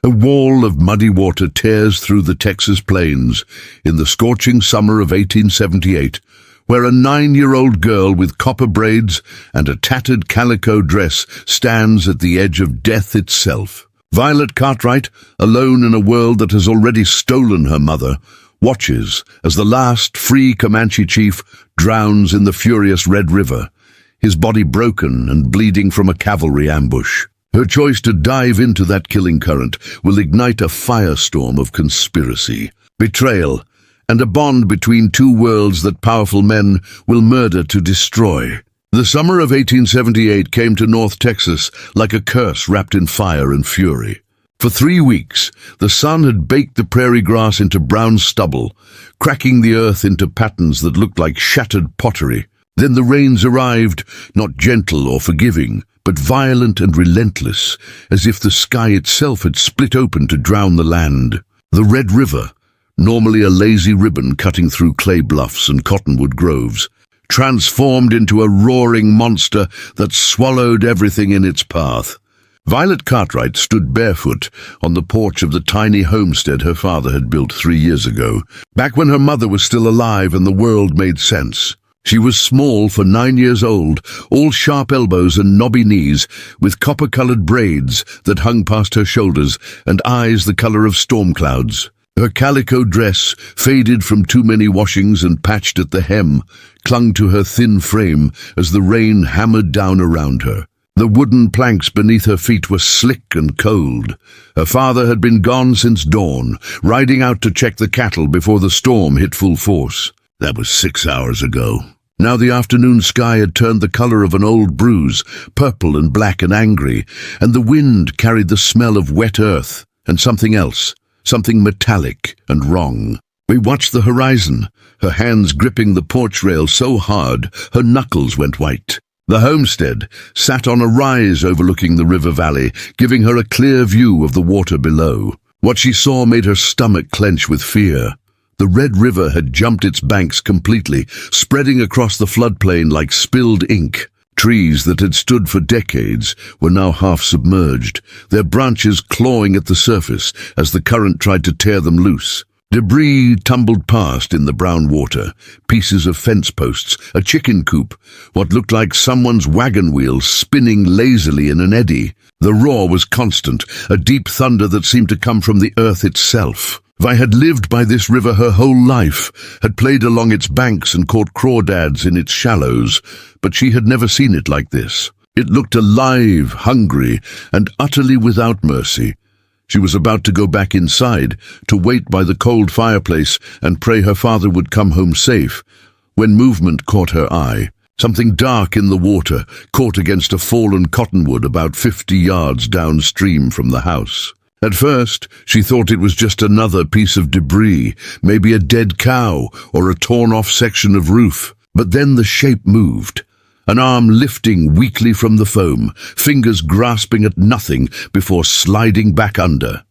A wall of muddy water tears through the Texas plains in the scorching summer of 1878, where a 9-year-old girl with copper braids and a tattered calico dress stands at the edge of death itself. Violet Cartwright, alone in a world that has already stolen her mother, watches as the last free Comanche chief drowns in the furious Red River, his body broken and bleeding from a cavalry ambush. Her choice to dive into that killing current will ignite a firestorm of conspiracy, betrayal, and a bond between two worlds that powerful men will murder to destroy. The summer of 1878 came to North Texas like a curse wrapped in fire and fury. For 3 weeks, the sun had baked the prairie grass into brown stubble, cracking the earth into patterns that looked like shattered pottery. Then the rains arrived, not gentle or forgiving, but violent and relentless, as if the sky itself had split open to drown the land. The Red River, normally a lazy ribbon cutting through clay bluffs and cottonwood groves, transformed into a roaring monster that swallowed everything in its path. Violet Cartwright stood barefoot on the porch of the tiny homestead her father had built 3 years ago, back when her mother was still alive and the world made sense. She was small for 9 years old, all sharp elbows and knobby knees, with copper-colored braids that hung past her shoulders and eyes the color of storm clouds. Her calico dress, faded from too many washings and patched at the hem, clung to her thin frame as the rain hammered down around her. The wooden planks beneath her feet were slick and cold. Her father had been gone since dawn, riding out to check the cattle before the storm hit full force. That was 6 hours ago. Now the afternoon sky had turned the color of an old bruise, purple and black and angry, and the wind carried the smell of wet earth and something else. Something metallic and wrong. We watched the horizon, her hands gripping the porch rail so hard her knuckles went white. The homestead sat on a rise overlooking the river valley, giving her a clear view of the water below. What she saw made her stomach clench with fear. The Red River had jumped its banks completely, spreading across the floodplain like spilled ink. Trees that had stood for decades were now half submerged, their branches clawing at the surface as the current tried to tear them loose. Debris tumbled past in the brown water, pieces of fence posts, a chicken coop, what looked like someone's wagon wheel spinning lazily in an eddy. The roar was constant, a deep thunder that seemed to come from the earth itself. Vi had lived by this river her whole life, had played along its banks and caught crawdads in its shallows, but she had never seen it like this. It looked alive, hungry, and utterly without mercy. She was about to go back inside, to wait by the cold fireplace and pray her father would come home safe, when movement caught her eye. Something dark in the water, caught against a fallen cottonwood about 50 yards downstream from the house. At first, she thought it was just another piece of debris, maybe a dead cow or a torn-off section of roof. But then the shape moved, an arm lifting weakly from the foam, fingers grasping at nothing before sliding back under.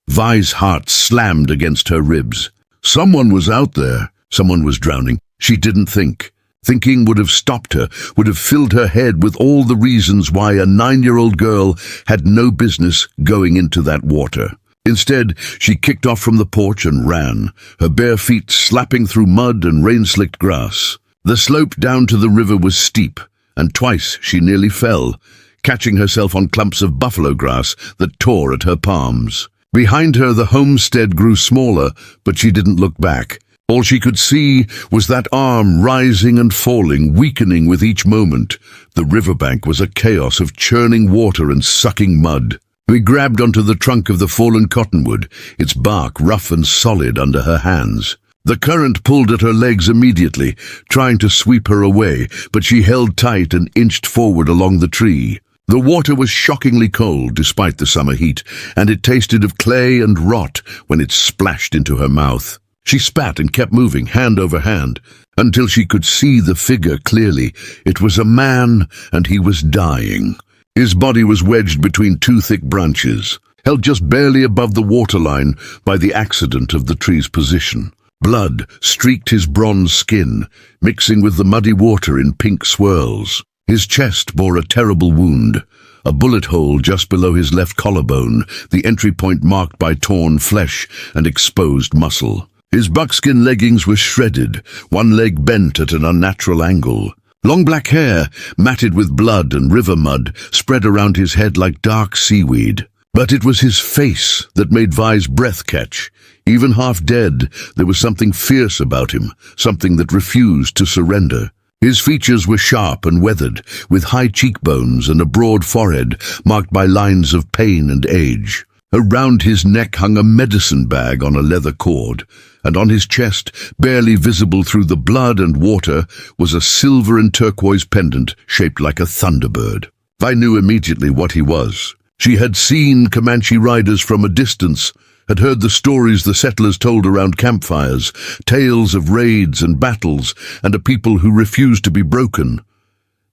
Vi's heart slammed against her ribs. Someone was out there. Someone was drowning. She didn't think. Thinking would have stopped her, would have filled her head with all the reasons why a 9-year-old girl had no business going into that water. Instead, she kicked off from the porch and ran, her bare feet slapping through mud and rain-slicked grass. The slope down to the river was steep, and twice she nearly fell, catching herself on clumps of buffalo grass that tore at her palms. Behind her, the homestead grew smaller, but she didn't look back. All she could see was that arm rising and falling, weakening with each moment. The riverbank was a chaos of churning water and sucking mud. We grabbed onto the trunk of the fallen cottonwood, its bark rough and solid under her hands. The current pulled at her legs immediately, trying to sweep her away, but she held tight and inched forward along the tree. The water was shockingly cold despite the summer heat, and it tasted of clay and rot when it splashed into her mouth. She spat and kept moving, hand over hand, until she could see the figure clearly. It was a man, and he was dying. His body was wedged between two thick branches, held just barely above the waterline by the accident of the tree's position. Blood streaked his bronze skin, mixing with the muddy water in pink swirls. His chest bore a terrible wound, a bullet hole just below his left collarbone, the entry point marked by torn flesh and exposed muscle. His buckskin leggings were shredded, one leg bent at an unnatural angle. Long black hair, matted with blood and river mud, spread around his head like dark seaweed. But it was his face that made Vi's breath catch. Even half dead, there was something fierce about him, something that refused to surrender. His features were sharp and weathered, with high cheekbones and a broad forehead marked by lines of pain and age. Around his neck hung a medicine bag on a leather cord, and on his chest, barely visible through the blood and water, was a silver and turquoise pendant shaped like a thunderbird. Vi knew immediately what he was. She had seen Comanche riders from a distance, had heard the stories the settlers told around campfires, tales of raids and battles, and a people who refused to be broken.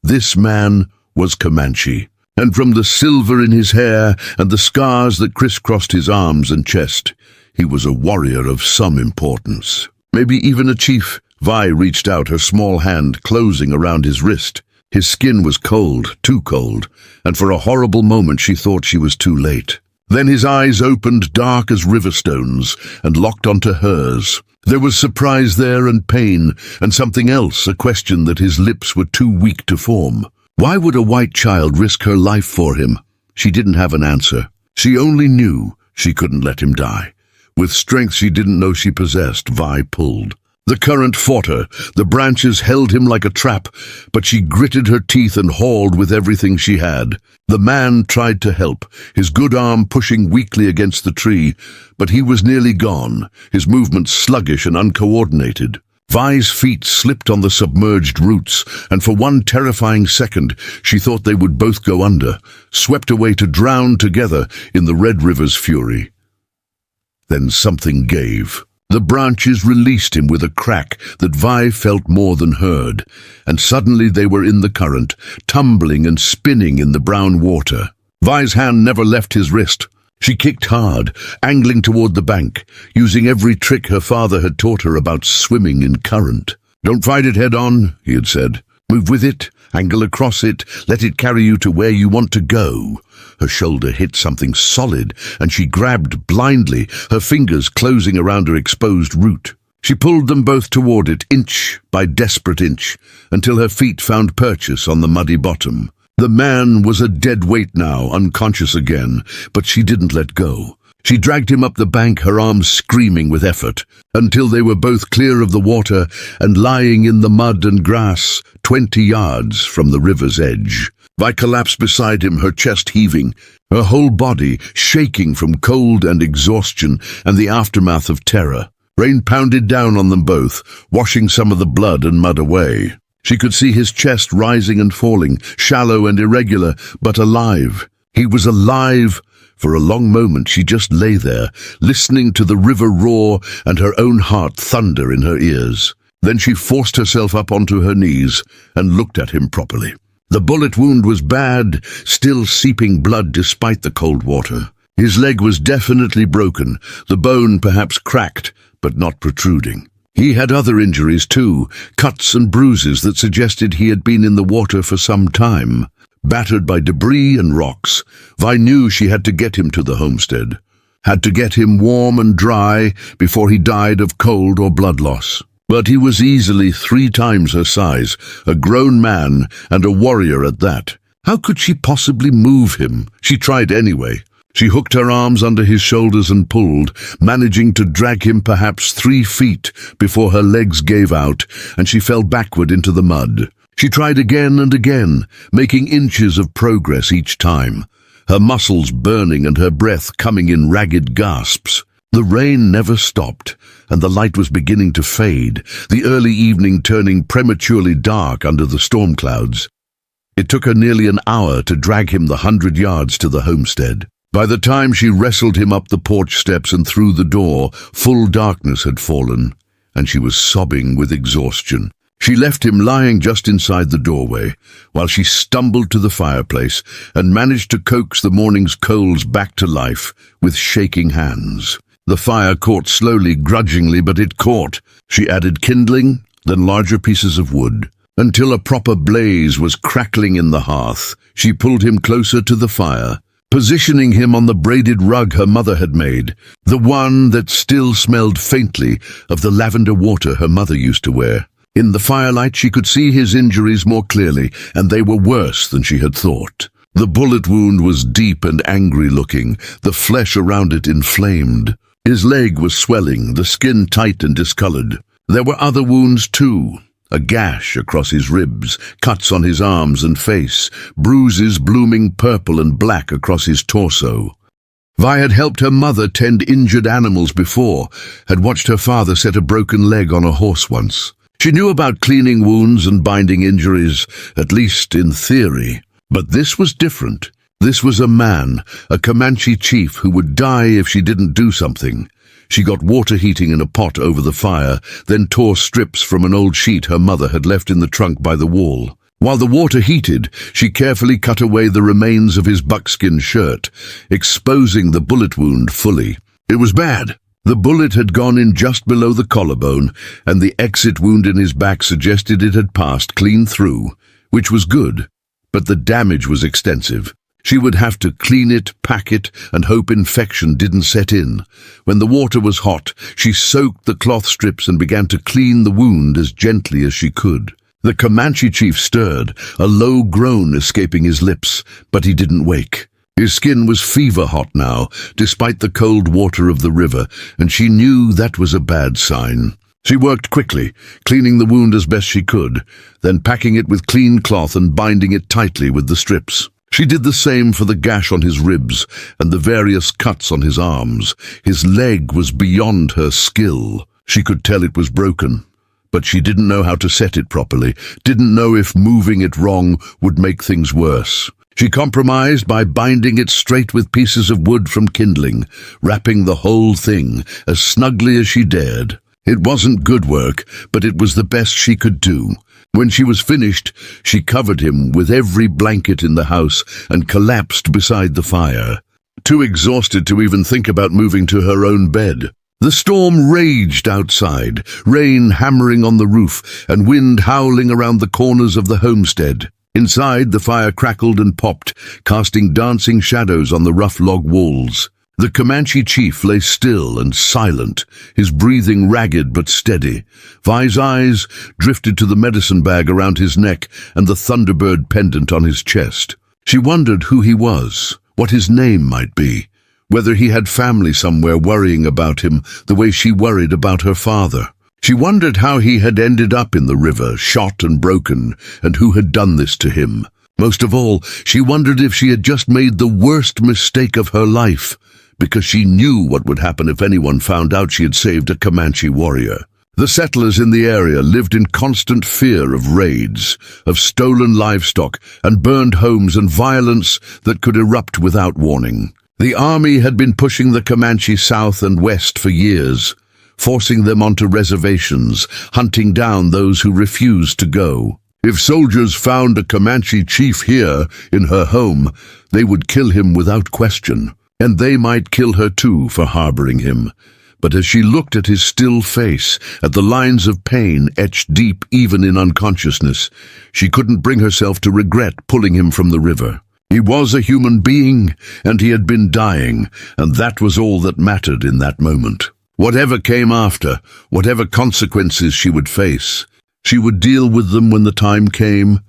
This man was Comanche, and from the silver in his hair and the scars that crisscrossed his arms and chest, he was a warrior of some importance. Maybe even a chief. Vi reached out, her small hand closing around his wrist. His skin was cold, too cold, and for a horrible moment she thought she was too late. Then his eyes opened dark as river stones and locked onto hers. There was surprise there and pain, and something else, a question that his lips were too weak to form. Why would a white child risk her life for him? She didn't have an answer. She only knew she couldn't let him die. With strength she didn't know she possessed, Vi pulled. The current fought her, the branches held him like a trap, but she gritted her teeth and hauled with everything she had. The man tried to help, his good arm pushing weakly against the tree, but he was nearly gone, his movements sluggish and uncoordinated. Vi's feet slipped on the submerged roots, and for one terrifying second she thought they would both go under, swept away to drown together in the Red River's fury. Then something gave. The branches released him with a crack that Vi felt more than heard, and suddenly they were in the current, tumbling and spinning in the brown water. Vi's hand never left his wrist. She kicked hard, angling toward the bank, using every trick her father had taught her about swimming in current. "Don't fight it head on," he had said. "Move with it, angle across it, let it carry you to where you want to go." Her shoulder hit something solid, and she grabbed blindly, her fingers closing around her exposed root. She pulled them both toward it, inch by desperate inch, until her feet found purchase on the muddy bottom. The man was a dead weight now, unconscious again, but she didn't let go. She dragged him up the bank, her arms screaming with effort, until they were both clear of the water and lying in the mud and grass, 20 yards from the river's edge. Vi collapsed beside him, her chest heaving, her whole body shaking from cold and exhaustion and the aftermath of terror. Rain pounded down on them both, washing some of the blood and mud away. She could see his chest rising and falling, shallow and irregular, but alive. He was alive. For a long moment she just lay there, listening to the river roar and her own heart thunder in her ears. Then she forced herself up onto her knees and looked at him properly. The bullet wound was bad, still seeping blood despite the cold water. His leg was definitely broken, the bone perhaps cracked, but not protruding. He had other injuries too, cuts and bruises that suggested he had been in the water for some time. Battered by debris and rocks, Vi knew she had to get him to the homestead, had to get him warm and dry before he died of cold or blood loss. But he was easily 3 times her size, a grown man and a warrior at that. How could she possibly move him? She tried anyway. She hooked her arms under his shoulders and pulled, managing to drag him perhaps 3 feet before her legs gave out and she fell backward into the mud. She tried again and again, making inches of progress each time, her muscles burning and her breath coming in ragged gasps. The rain never stopped, and the light was beginning to fade, the early evening turning prematurely dark under the storm clouds. It took her nearly an hour to drag him the 100 yards to the homestead. By the time she wrestled him up the porch steps and through the door, full darkness had fallen, and she was sobbing with exhaustion. She left him lying just inside the doorway, while she stumbled to the fireplace and managed to coax the morning's coals back to life with shaking hands. The fire caught slowly, grudgingly, but it caught. She added kindling, then larger pieces of wood. until a proper blaze was crackling in the hearth. She pulled him closer to the fire, positioning him on the braided rug her mother had made, the one that still smelled faintly of the lavender water her mother used to wear. In the firelight she could see his injuries more clearly, and they were worse than she had thought. The bullet wound was deep and angry-looking, the flesh around it inflamed. His leg was swelling, the skin tight and discolored. There were other wounds too. A gash across his ribs, cuts on his arms and face, bruises blooming purple and black across his torso. Vi had helped her mother tend injured animals before, had watched her father set a broken leg on a horse once. She knew about cleaning wounds and binding injuries, at least in theory. But this was different. This was a man, a Comanche chief who would die if she didn't do something. She got water heating in a pot over the fire, then tore strips from an old sheet her mother had left in the trunk by the wall. While the water heated, she carefully cut away the remains of his buckskin shirt, exposing the bullet wound fully. It was bad. The bullet had gone in just below the collarbone, and the exit wound in his back suggested it had passed clean through, which was good. But the damage was extensive. She would have to clean it, pack it, and hope infection didn't set in. When the water was hot, she soaked the cloth strips and began to clean the wound as gently as she could. The Comanche chief stirred, a low groan escaping his lips, but he didn't wake. His skin was fever-hot now, despite the cold water of the river, and she knew that was a bad sign. She worked quickly, cleaning the wound as best she could, then packing it with clean cloth and binding it tightly with the strips. She did the same for the gash on his ribs and the various cuts on his arms. His leg was beyond her skill. She could tell it was broken, but she didn't know how to set it properly, didn't know if moving it wrong would make things worse. She compromised by binding it straight with pieces of wood from kindling, wrapping the whole thing as snugly as she dared. It wasn't good work, but it was the best she could do. When she was finished, she covered him with every blanket in the house and collapsed beside the fire, too exhausted to even think about moving to her own bed. The storm raged outside, rain hammering on the roof and wind howling around the corners of the homestead. Inside, the fire crackled and popped, casting dancing shadows on the rough log walls. The Comanche chief lay still and silent, his breathing ragged but steady. Vi's eyes drifted to the medicine bag around his neck and the thunderbird pendant on his chest. She wondered who he was, what his name might be, whether he had family somewhere worrying about him the way she worried about her father. She wondered how he had ended up in the river, shot and broken, and who had done this to him. Most of all, she wondered if she had just made the worst mistake of her life, because she knew what would happen if anyone found out she had saved a Comanche warrior. The settlers in the area lived in constant fear of raids, of stolen livestock and burned homes and violence that could erupt without warning. The army had been pushing the Comanche south and west for years, forcing them onto reservations, hunting down those who refused to go. If soldiers found a Comanche chief here, in her home, they would kill him without question. And they might kill her too for harboring him. But as she looked at his still face, at the lines of pain etched deep even in unconsciousness, she couldn't bring herself to regret pulling him from the river. He was a human being, and he had been dying, and that was all that mattered in that moment. Whatever came after, whatever consequences she would face, she would deal with them when the time came.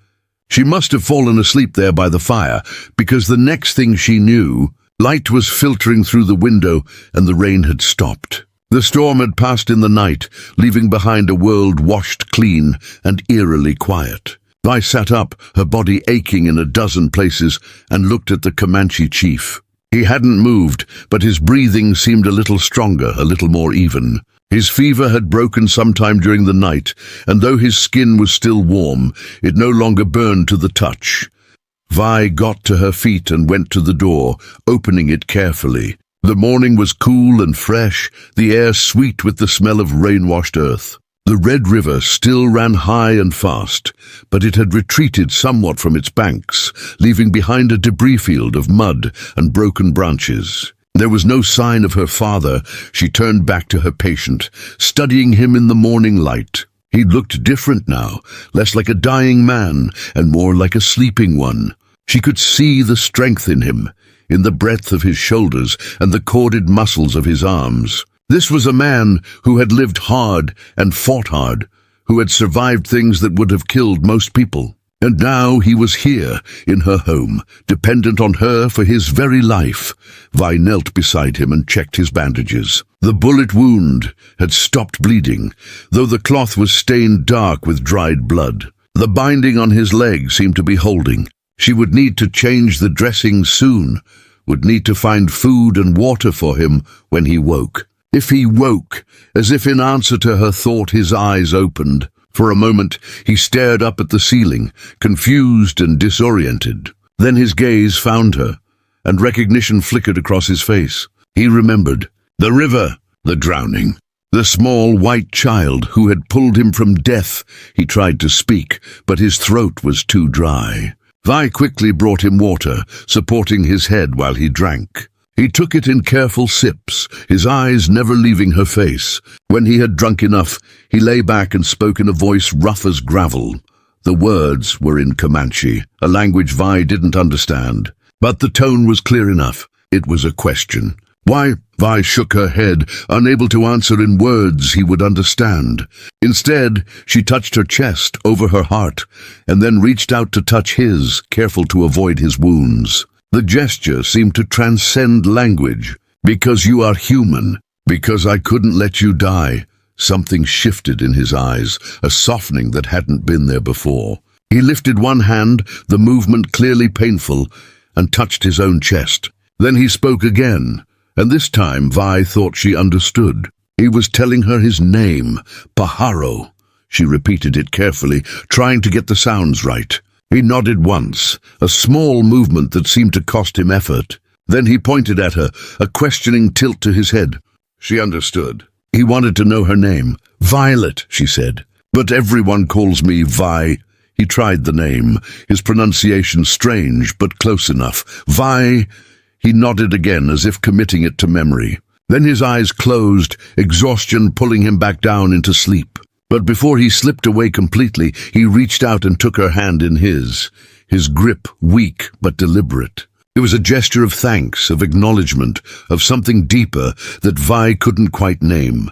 She must have fallen asleep there by the fire, because the next thing she knew, light was filtering through the window and the rain had stopped. The storm had passed in the night, leaving behind a world washed clean and eerily quiet. Vi sat up, her body aching in a dozen places, and looked at the Comanche chief. He hadn't moved, but his breathing seemed a little stronger, a little more even. His fever had broken sometime during the night, and though his skin was still warm, it no longer burned to the touch. Vi got to her feet and went to the door, opening it carefully. The morning was cool and fresh, the air sweet with the smell of rain-washed earth. The Red River still ran high and fast, but it had retreated somewhat from its banks, leaving behind a debris field of mud and broken branches. There was no sign of her father. She turned back to her patient, studying him in the morning light. He looked different now, less like a dying man and more like a sleeping one. She could see the strength in him, in the breadth of his shoulders and the corded muscles of his arms. This was a man who had lived hard and fought hard, who had survived things that would have killed most people. And now he was here, in her home, dependent on her for his very life. Vi knelt beside him and checked his bandages. The bullet wound had stopped bleeding, though the cloth was stained dark with dried blood. The binding on his leg seemed to be holding. She would need to change the dressing soon, would need to find food and water for him when he woke. If he woke, as if in answer to her thought, his eyes opened. For a moment, he stared up at the ceiling, confused and disoriented. Then his gaze found her, and recognition flickered across his face. He remembered. The river, the drowning, the small white child who had pulled him from death. He tried to speak, but his throat was too dry. Vi quickly brought him water, supporting his head while he drank. He took it in careful sips, his eyes never leaving her face. When he had drunk enough, he lay back and spoke in a voice rough as gravel. The words were in Comanche, a language Vi didn't understand. But the tone was clear enough. It was a question. Why? Vi shook her head, unable to answer in words he would understand. Instead, she touched her chest, over her heart, and then reached out to touch his, careful to avoid his wounds. The gesture seemed to transcend language. Because you are human, because I couldn't let you die. Something shifted in his eyes, a softening that hadn't been there before. He lifted one hand, the movement clearly painful, and touched his own chest. Then he spoke again, and this time Vi thought she understood. He was telling her his name, Pajaro. She repeated it carefully, trying to get the sounds right. He nodded once, a small movement that seemed to cost him effort. Then he pointed at her, a questioning tilt to his head. She understood. He wanted to know her name. Violet, she said. But everyone calls me Vi. He tried the name, his pronunciation strange but close enough. Vi. He nodded again, as if committing it to memory. Then his eyes closed, exhaustion pulling him back down into sleep. But before he slipped away completely, he reached out and took her hand in his grip weak but deliberate. It was a gesture of thanks, of acknowledgement, of something deeper that Vi couldn't quite name.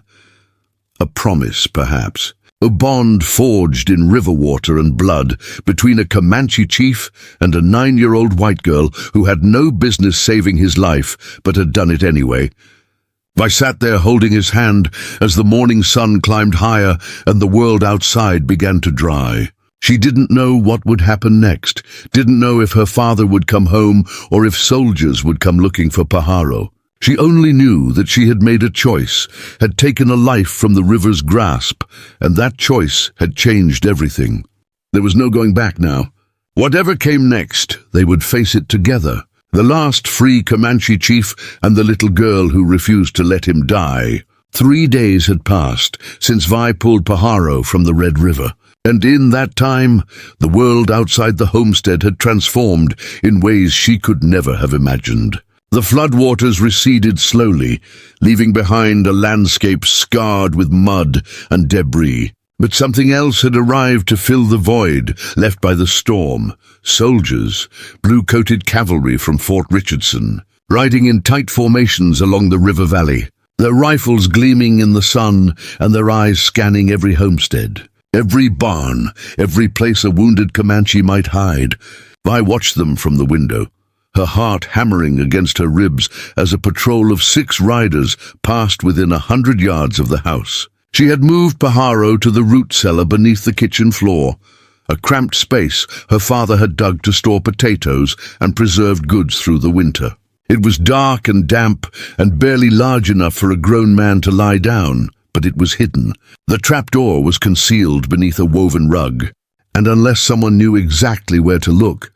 A promise, perhaps. A bond forged in river water and blood between a Comanche chief and a 9-year-old white girl who had no business saving his life, but had done it anyway. Vi sat there holding his hand as the morning sun climbed higher and the world outside began to dry. She didn't know what would happen next, didn't know if her father would come home or if soldiers would come looking for Pajaro. She only knew that she had made a choice, had taken a life from the river's grasp, and that choice had changed everything. There was no going back now. Whatever came next, they would face it together. The last free Comanche chief and the little girl who refused to let him die. 3 days had passed since Vi pulled Pajaro from the Red River, and in that time, the world outside the homestead had transformed in ways she could never have imagined. The floodwaters receded slowly, leaving behind a landscape scarred with mud and debris. But something else had arrived to fill the void left by the storm. Soldiers, blue-coated cavalry from Fort Richardson, riding in tight formations along the river valley, their rifles gleaming in the sun and their eyes scanning every homestead, every barn, every place a wounded Comanche might hide. Vi watched them from the window, her heart hammering against her ribs as a patrol of 6 riders passed within 100 yards of the house. She had moved Pajaro to the root cellar beneath the kitchen floor, a cramped space her father had dug to store potatoes and preserved goods through the winter. It was dark and damp and barely large enough for a grown man to lie down, but it was hidden. The trapdoor was concealed beneath a woven rug, and unless someone knew exactly where to look,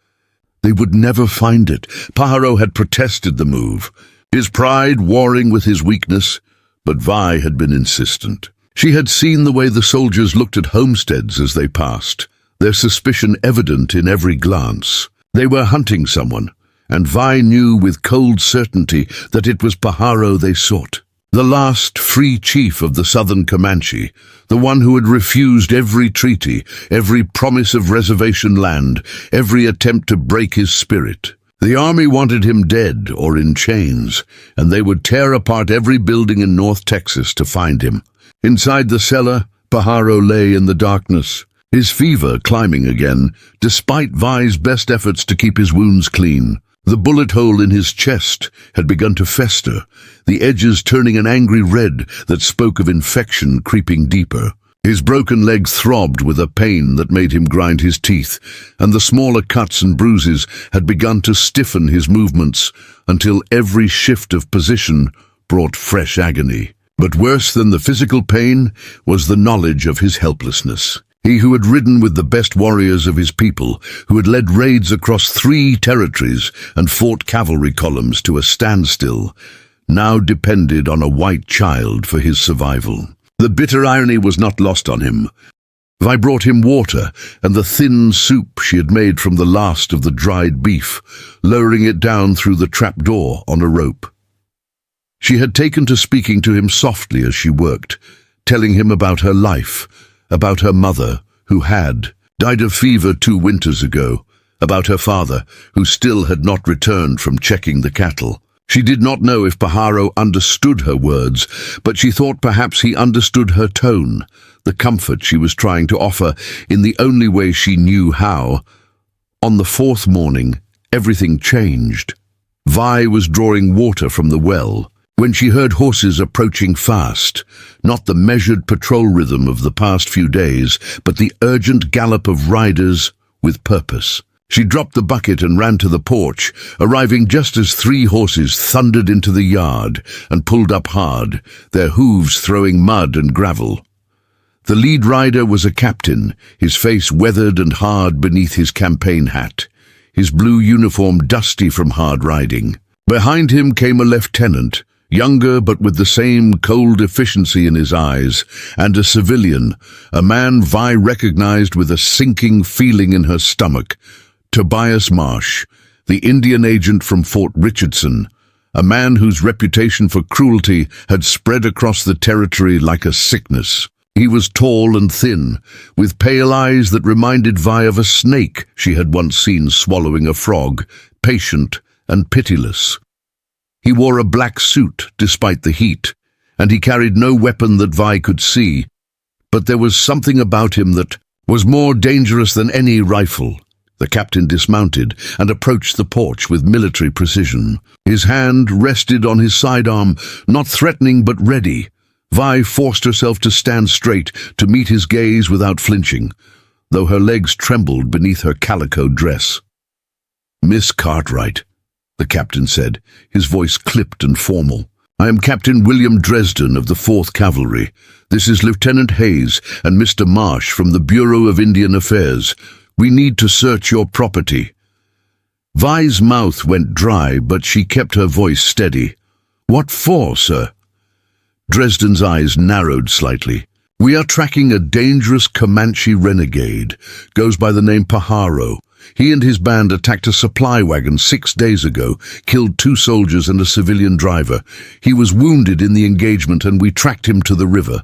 they would never find it. Pajaro had protested the move, his pride warring with his weakness, but Vi had been insistent. She had seen the way the soldiers looked at homesteads as they passed, their suspicion evident in every glance. They were hunting someone, and Vi knew with cold certainty that it was Pajaro they sought. The last free chief of the southern Comanche, the one who had refused every treaty, every promise of reservation land, every attempt to break his spirit. The army wanted him dead or in chains, and they would tear apart every building in North Texas to find him. Inside the cellar, Pajaro lay in the darkness, his fever climbing again, despite Vi's best efforts to keep his wounds clean. The bullet hole in his chest had begun to fester, the edges turning an angry red that spoke of infection creeping deeper. His broken leg throbbed with a pain that made him grind his teeth, and the smaller cuts and bruises had begun to stiffen his movements until every shift of position brought fresh agony. But worse than the physical pain was the knowledge of his helplessness. He who had ridden with the best warriors of his people, who had led raids across 3 territories and fought cavalry columns to a standstill, now depended on a white child for his survival. The bitter irony was not lost on him. Vi brought him water and the thin soup she had made from the last of the dried beef, lowering it down through the trapdoor on a rope. She had taken to speaking to him softly as she worked, telling him about her life, about her mother, who had died of fever 2 winters ago, about her father, who still had not returned from checking the cattle. She did not know if Pajaro understood her words, but she thought perhaps he understood her tone, the comfort she was trying to offer in the only way she knew how. On the 4th morning, everything changed. Vi was drawing water from the well when she heard horses approaching fast, not the measured patrol rhythm of the past few days, but the urgent gallop of riders with purpose. She dropped the bucket and ran to the porch, arriving just as 3 horses thundered into the yard and pulled up hard, their hooves throwing mud and gravel. The lead rider was a captain, his face weathered and hard beneath his campaign hat, his blue uniform dusty from hard riding. Behind him came a lieutenant, younger but with the same cold efficiency in his eyes, and a civilian, a man Vi recognized with a sinking feeling in her stomach, Tobias Marsh, the Indian agent from Fort Richardson, a man whose reputation for cruelty had spread across the territory like a sickness. He was tall and thin, with pale eyes that reminded Vi of a snake she had once seen swallowing a frog, patient and pitiless. He wore a black suit despite the heat, and he carried no weapon that Vi could see, but there was something about him that was more dangerous than any rifle. The captain dismounted and approached the porch with military precision. His hand rested on his sidearm, not threatening but ready. Vi forced herself to stand straight, to meet his gaze without flinching, though her legs trembled beneath her calico dress. "Miss Cartwright," the captain said, his voice clipped and formal. "I am Captain William Dresden of the 4th Cavalry. This is Lieutenant Hayes and Mr. Marsh from the Bureau of Indian Affairs. We need to search your property." Vi's mouth went dry, but she kept her voice steady. "What for, sir?" Dresden's eyes narrowed slightly. "We are tracking a dangerous Comanche renegade. Goes by the name Pajaro. He and his band attacked a supply wagon 6 days ago, killed 2 soldiers and a civilian driver. He was wounded in the engagement and we tracked him to the river.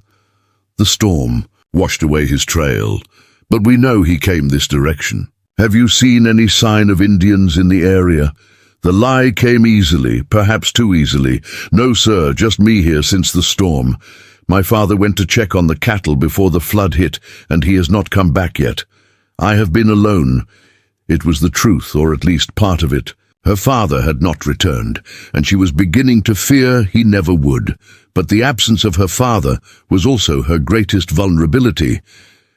The storm washed away his trail, but we know he came this direction. Have you seen any sign of Indians in the area?" The lie came easily, perhaps too easily. "No, sir, just me here since the storm. My father went to check on the cattle before the flood hit, and he has not come back yet. I have been alone." It was the truth, or at least part of it. Her father had not returned, and she was beginning to fear he never would. But the absence of her father was also her greatest vulnerability,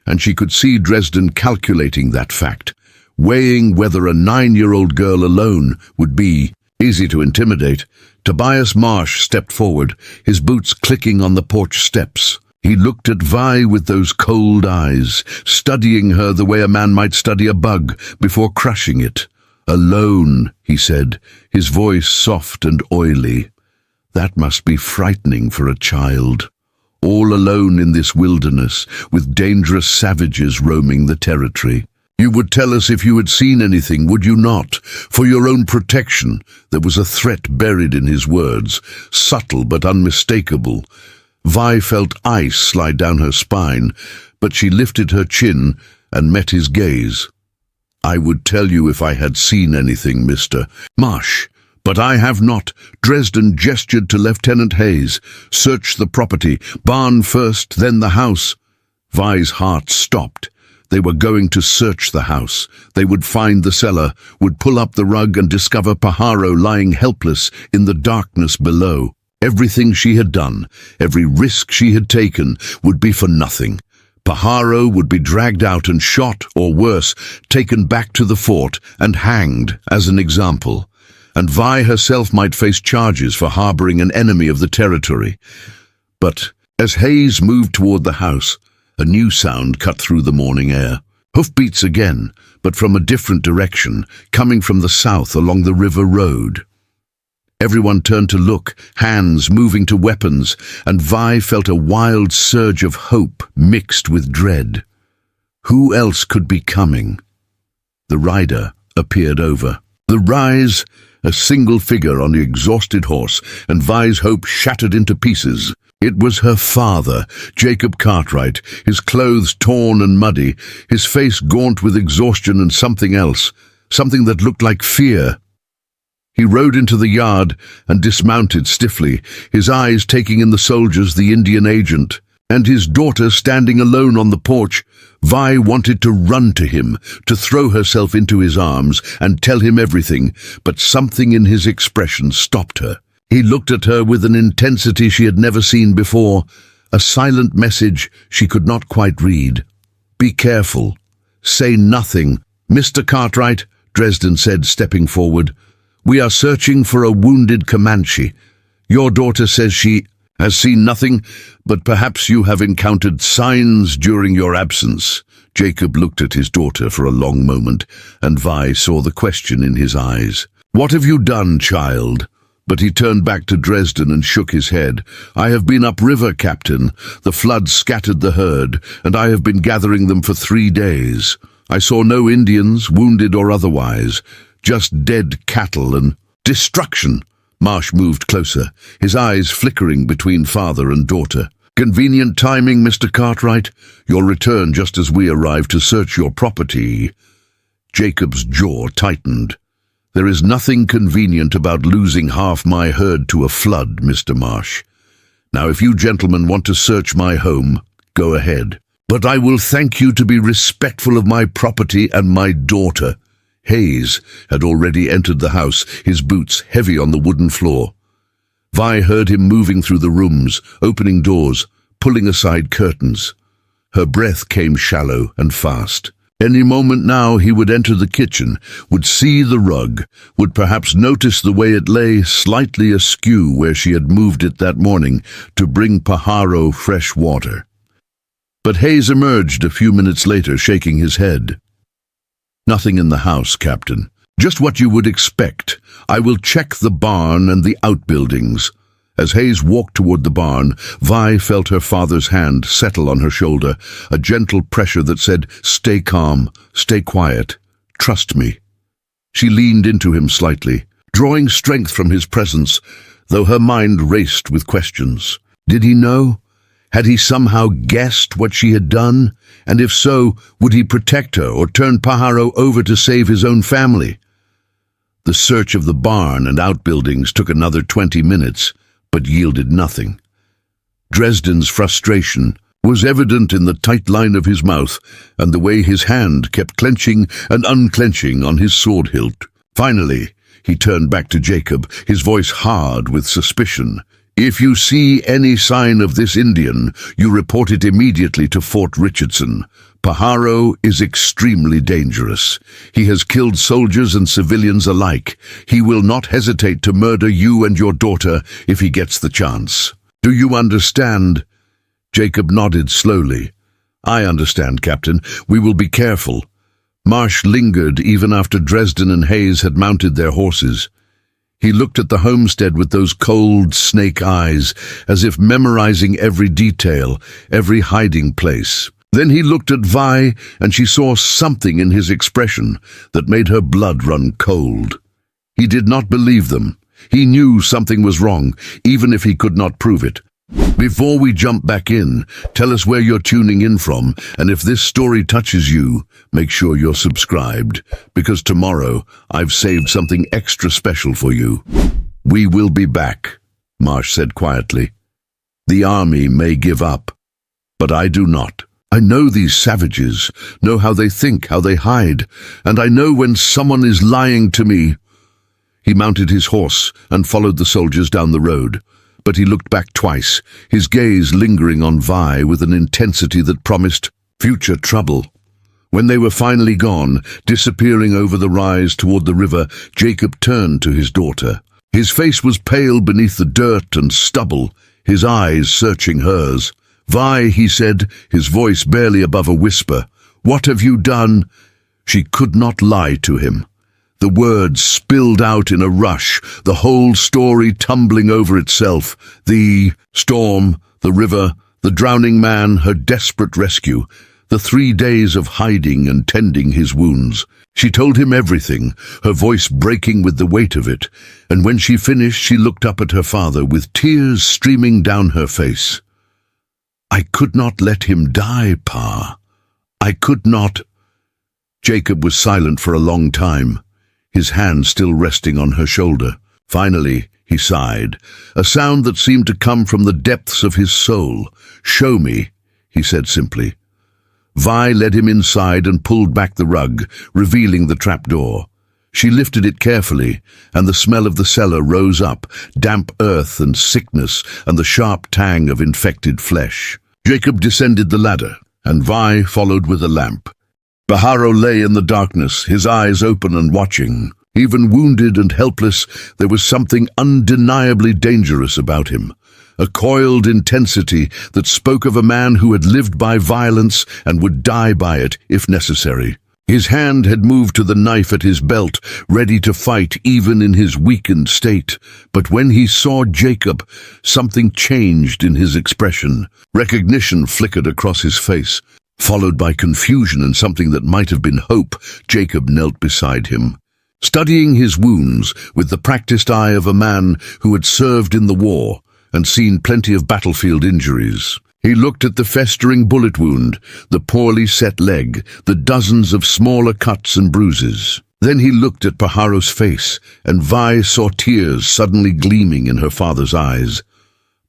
and she could see Dresden calculating that fact, weighing whether a 9-year-old girl alone would be easy to intimidate. Tobias Marsh stepped forward, his boots clicking on the porch steps. He looked at Vi with those cold eyes, studying her the way a man might study a bug before crushing it. "Alone," he said, his voice soft and oily. "That must be frightening for a child. All alone in this wilderness, with dangerous savages roaming the territory." You would tell us if you had seen anything, would you not? For your own protection." There was a threat buried in his words, subtle but unmistakable. Vi felt ice slide down her spine, but she lifted her chin and met his gaze. "I would tell you if I had seen anything, Mr. Marsh, but I have not." Dresden gestured to Lieutenant Hayes. "Search the property. Barn first, then the house." Vi's heart stopped. They were going to search the house. They would find the cellar, would pull up the rug and discover Pajaro lying helpless in the darkness below. Everything she had done, every risk she had taken, would be for nothing. Pajaro would be dragged out and shot, or worse, taken back to the fort and hanged as an example. And Vi herself might face charges for harboring an enemy of the territory. But as Hayes moved toward the house, a new sound cut through the morning air. Hoofbeats again, but from a different direction, coming from the south along the river road. Everyone turned to look, hands moving to weapons, and Vi felt a wild surge of hope mixed with dread. Who else could be coming? The rider appeared over. The rise, a single figure on the exhausted horse, and Vi's hope shattered into pieces. It was her father, Jacob Cartwright, his clothes torn and muddy, his face gaunt with exhaustion and something else, something that looked like fear. He rode into the yard and dismounted stiffly, his eyes taking in the soldiers, the Indian agent, and his daughter standing alone on the porch. Vi wanted to run to him, to throw herself into his arms and tell him everything, but something in his expression stopped her. He looked at her with an intensity she had never seen before, a silent message she could not quite read. "Be careful. Say nothing." "Mr. Cartwright," Dresden said, stepping forward, "we are searching for a wounded Comanche. Your daughter says she has seen nothing, but perhaps you have encountered signs during your absence." Jacob looked at his daughter for a long moment, and Vi saw the question in his eyes. "What have you done, child?" But he turned back to Dresden and shook his head. "I have been upriver, Captain. The flood scattered the herd, and I have been gathering them for 3 days. I saw no Indians, wounded or otherwise, just dead cattle and destruction." Marsh moved closer, his eyes flickering between father and daughter. "Convenient timing, Mr. Cartwright. Your return just as we arrived to search your property." Jacob's jaw tightened. "There is nothing convenient about losing half my herd to a flood, Mr. Marsh. Now, if you gentlemen want to search my home, go ahead. But I will thank you to be respectful of my property and my daughter." Hayes had already entered the house, his boots heavy on the wooden floor. Vi heard him moving through the rooms, opening doors, pulling aside curtains. Her breath came shallow and fast. Any moment now he would enter the kitchen, would see the rug, would perhaps notice the way it lay slightly askew where she had moved it that morning to bring Pajaro fresh water. But Hayes emerged a few minutes later, shaking his head. "Nothing in the house, Captain. Just what you would expect. I will check the barn and the outbuildings." As Hayes walked toward the barn, Vi felt her father's hand settle on her shoulder, a gentle pressure that said, "Stay calm, stay quiet, trust me." She leaned into him slightly, drawing strength from his presence, though her mind raced with questions. Did he know? Had he somehow guessed what she had done? And if so, would he protect her or turn Pajaro over to save his own family? The search of the barn and outbuildings took another 20 minutes, but yielded nothing. Dresden's frustration was evident in the tight line of his mouth and the way his hand kept clenching and unclenching on his sword hilt. Finally, he turned back to Jacob, his voice hard with suspicion. "If you see any sign of this Indian, you report it immediately to Fort Richardson. Pajaro is extremely dangerous. He has killed soldiers and civilians alike. He will not hesitate to murder you and your daughter if he gets the chance. Do you understand?" Jacob nodded slowly. "I understand, Captain. We will be careful." Marsh lingered even after Dresden and Hayes had mounted their horses. He looked at the homestead with those cold snake eyes, as if memorizing every detail, every hiding place. Then he looked at Vi, and she saw something in his expression that made her blood run cold. He did not believe them. He knew something was wrong, even if he could not prove it. Before we jump back in, tell us where you're tuning in from, and if this story touches you, make sure you're subscribed, because tomorrow I've saved something extra special for you. We will be back, Marsh said quietly. The army may give up, but I do not. I know these savages, know how they think, how they hide, and I know when someone is lying to me. He mounted his horse and followed the soldiers down the road. But he looked back twice, his gaze lingering on Vi with an intensity that promised future trouble. When they were finally gone, disappearing over the rise toward the river, Jacob turned to his daughter. His face was pale beneath the dirt and stubble, his eyes searching hers. Vi, he said, his voice barely above a whisper, what have you done? She could not lie to him. The words spilled out in a rush, the whole story tumbling over itself. The storm, the river, the drowning man, her desperate rescue, the 3 days of hiding and tending his wounds. She told him everything, her voice breaking with the weight of it, and when she finished, she looked up at her father with tears streaming down her face. I could not let him die, Pa. I could not. Jacob was silent for a long time, his hand still resting on her shoulder. Finally, he sighed, a sound that seemed to come from the depths of his soul. Show me, he said simply. Vi led him inside and pulled back the rug, revealing the trapdoor. She lifted it carefully, and the smell of the cellar rose up, damp earth and sickness and the sharp tang of infected flesh. Jacob descended the ladder, and Vi followed with a lamp. Paharo lay in the darkness, his eyes open and watching. Even wounded and helpless, there was something undeniably dangerous about him, a coiled intensity that spoke of a man who had lived by violence and would die by it if necessary. His hand had moved to the knife at his belt, ready to fight even in his weakened state. But when he saw Jacob, something changed in his expression. Recognition flickered across his face. Followed by confusion and something that might have been hope, Jacob knelt beside him, studying his wounds with the practiced eye of a man who had served in the war and seen plenty of battlefield injuries. He looked at the festering bullet wound, the poorly set leg, the dozens of smaller cuts and bruises. Then he looked at Paharo's face, and Vi saw tears suddenly gleaming in her father's eyes.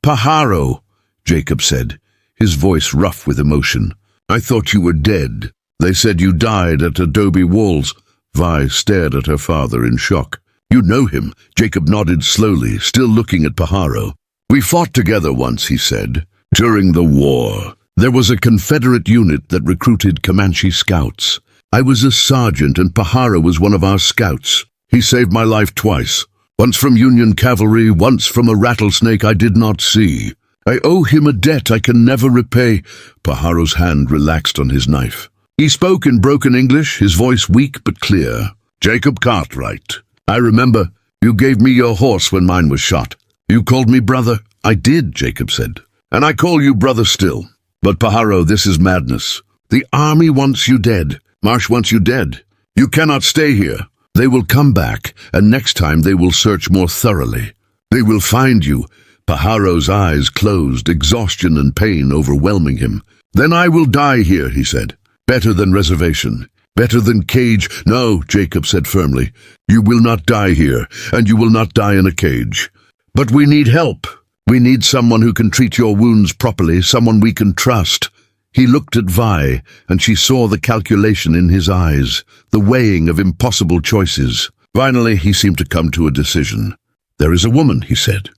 Paharo, Jacob said, his voice rough with emotion. I thought you were dead. They said you died at Adobe Walls. Vi stared at her father in shock. You know him? Jacob nodded slowly, still looking at Paharo. We fought together once, he said. During the war, there was a Confederate unit that recruited Comanche scouts. I was a sergeant and Paharo was one of our scouts. He saved my life twice. Once from Union cavalry, once from a rattlesnake I did not see. I owe him a debt I can never repay. Paharo's hand relaxed on his knife. He spoke in broken English, his voice weak but clear. Jacob Cartwright, I remember you gave me your horse when mine was shot. You called me brother. I did, Jacob said. And I call you brother still. But Paharo, this is madness. The army wants you dead. Marsh wants you dead. You cannot stay here. They will come back, and next time they will search more thoroughly. They will find you. Paharo's eyes closed, exhaustion and pain overwhelming him. Then I will die here, he said. Better than reservation. Better than cage. No, Jacob said firmly. You will not die here, and you will not die in a cage. But we need help. We need someone who can treat your wounds properly, someone we can trust. He looked at Vi, and she saw the calculation in his eyes, the weighing of impossible choices. Finally, he seemed to come to a decision. There is a woman, he said.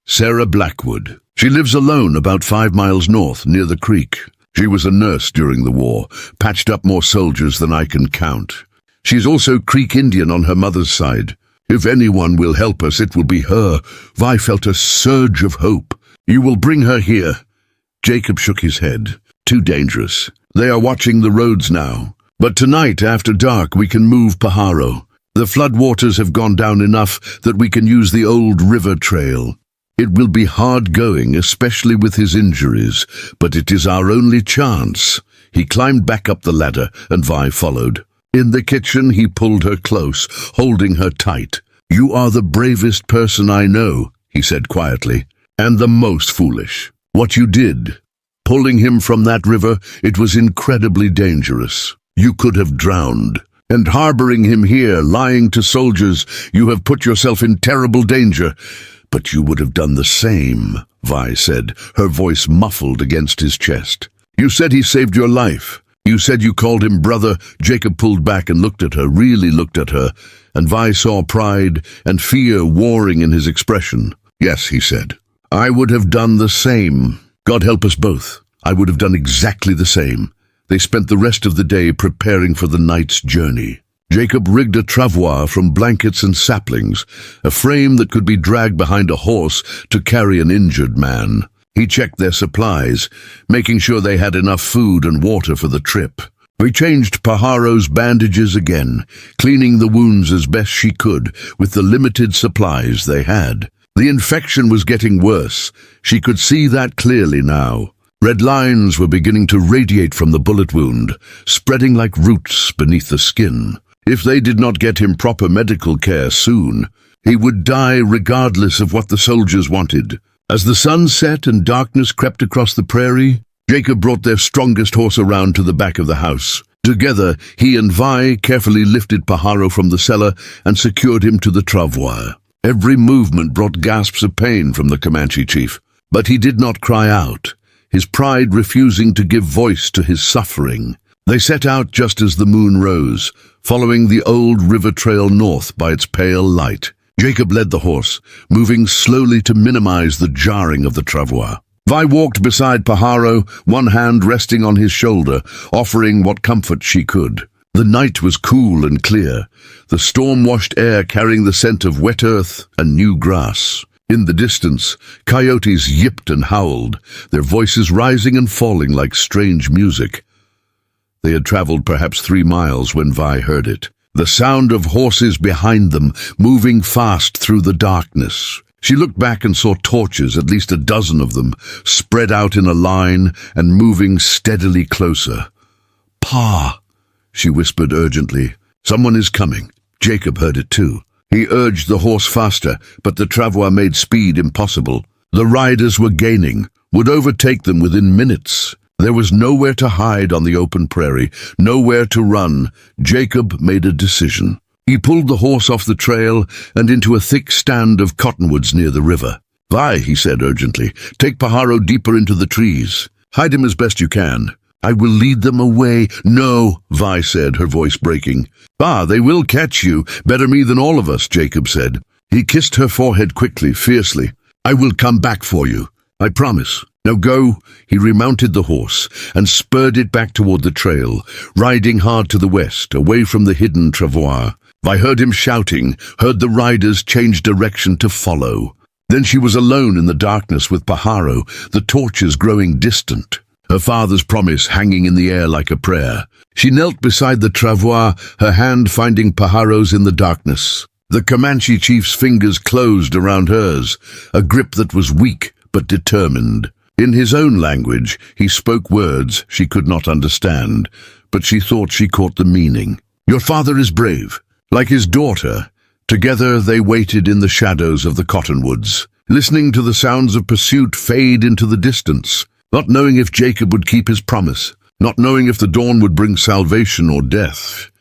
Sarah Blackwood. She lives alone about 5 miles north, near the creek. She was a nurse during the war, patched up more soldiers than I can count. She's also Creek Indian on her mother's side. If anyone will help us, it will be her. Vi felt a surge of hope. You will bring her here. Jacob shook his head. Too dangerous. They are watching the roads now. But tonight, after dark, we can move Paharo. The floodwaters have gone down enough that we can use the old river trail. It will be hard going, especially with his injuries, but it is our only chance. He climbed back up the ladder, and Vi followed. In the kitchen, he pulled her close, holding her tight. "You are the bravest person I know," he said quietly, "and the most foolish. What you did, pulling him from that river, it was incredibly dangerous. You could have drowned. And harboring him here, lying to soldiers, you have put yourself in terrible danger. But you would have done the same," Vi said, her voice muffled against his chest. "You said he saved your life. You said you called him brother." Jacob pulled back and looked at her, really looked at her, and Vi saw pride and fear warring in his expression. "Yes," he said. "I would have done the same. God help us both. I would have done exactly the same." They spent the rest of the day preparing for the night's journey. Jacob rigged a travois from blankets and saplings, a frame that could be dragged behind a horse to carry an injured man. He checked their supplies, making sure they had enough food and water for the trip. He changed Pajaro's bandages again, cleaning the wounds as best she could with the limited supplies they had. The infection was getting worse. She could see that clearly now. Red lines were beginning to radiate from the bullet wound, spreading like roots beneath the skin. If they did not get him proper medical care soon, he would die regardless of what the soldiers wanted. As the sun set and darkness crept across the prairie, Jacob brought their strongest horse around to the back of the house. Together, he and Vi carefully lifted Pajaro from the cellar and secured him to the travois. Every movement brought gasps of pain from the Comanche chief, but he did not cry out, his pride refusing to give voice to his suffering. They set out just as the moon rose, following the old river trail north by its pale light. Jacob led the horse, moving slowly to minimize the jarring of the travois. Vi walked beside Pajaro, one hand resting on his shoulder, offering what comfort she could. The night was cool and clear, the storm-washed air carrying the scent of wet earth and new grass. In the distance, coyotes yipped and howled, their voices rising and falling like strange music. They had traveled perhaps 3 miles when Vi heard it. The sound of horses behind them, moving fast through the darkness. She looked back and saw torches, at least a dozen of them, spread out in a line and moving steadily closer. "Pa," she whispered urgently. "Someone is coming." Jacob heard it too. He urged the horse faster, but the travois made speed impossible. The riders were gaining, would overtake them within minutes. There was nowhere to hide on the open prairie, nowhere to run. Jacob made a decision. He pulled the horse off the trail and into a thick stand of cottonwoods near the river. "Vi," he said urgently, "take Pajaro deeper into the trees. Hide him as best you can. I will lead them away." "No," Vi said, her voice breaking. "Pa, they will catch you. Better me than all of us," Jacob said. He kissed her forehead quickly, fiercely. "I will come back for you. I promise. Now go." He remounted the horse and spurred it back toward the trail, riding hard to the west, away from the hidden travois. I heard him shouting, heard the riders change direction to follow. Then she was alone in the darkness with Pajaro, the torches growing distant, her father's promise hanging in the air like a prayer. She knelt beside the travois, her hand finding Pajaro's in the darkness. The Comanche chief's fingers closed around hers, a grip that was weak but determined. In his own language, he spoke words she could not understand, but she thought she caught the meaning. "Your father is brave." Like his daughter, together they waited in the shadows of the cottonwoods, listening to the sounds of pursuit fade into the distance, not knowing if Jacob would keep his promise, not knowing if the dawn would bring salvation or death,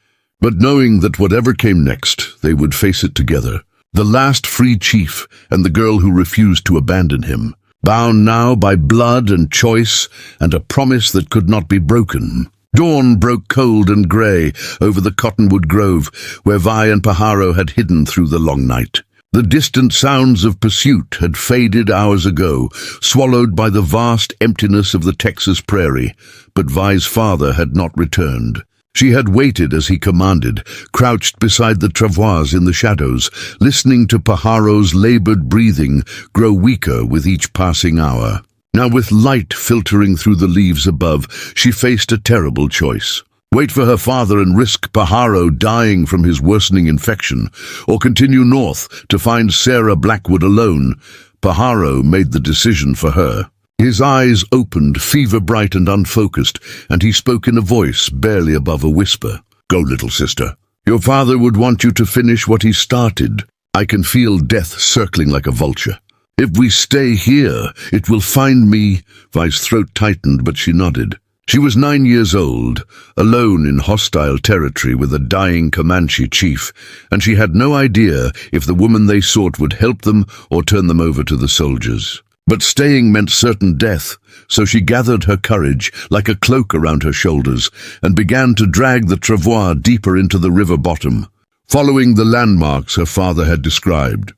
but knowing that whatever came next, they would face it together. The last free chief and the girl who refused to abandon him, bound now by blood and choice and a promise that could not be broken. Dawn broke cold and grey over the cottonwood grove where Vi and Pajaro had hidden through the long night. The distant sounds of pursuit had faded hours ago, swallowed by the vast emptiness of the Texas prairie, but Vi's father had not returned. She had waited as he commanded, crouched beside the travois in the shadows, listening to Pajaro's labored breathing grow weaker with each passing hour. Now, with light filtering through the leaves above, she faced a terrible choice. Wait for her father and risk Pajaro dying from his worsening infection, or continue north to find Sarah Blackwood alone. Pajaro made the decision for her. His eyes opened, fever-bright and unfocused, and he spoke in a voice barely above a whisper. "Go, little sister. Your father would want you to finish what he started. I can feel death circling like a vulture. If we stay here, it will find me." Vi's throat tightened, but she nodded. She was 9 years old, alone in hostile territory with a dying Comanche chief, and she had no idea if the woman they sought would help them or turn them over to the soldiers. But staying meant certain death, so she gathered her courage like a cloak around her shoulders and began to drag the travois deeper into the river bottom, following the landmarks her father had described.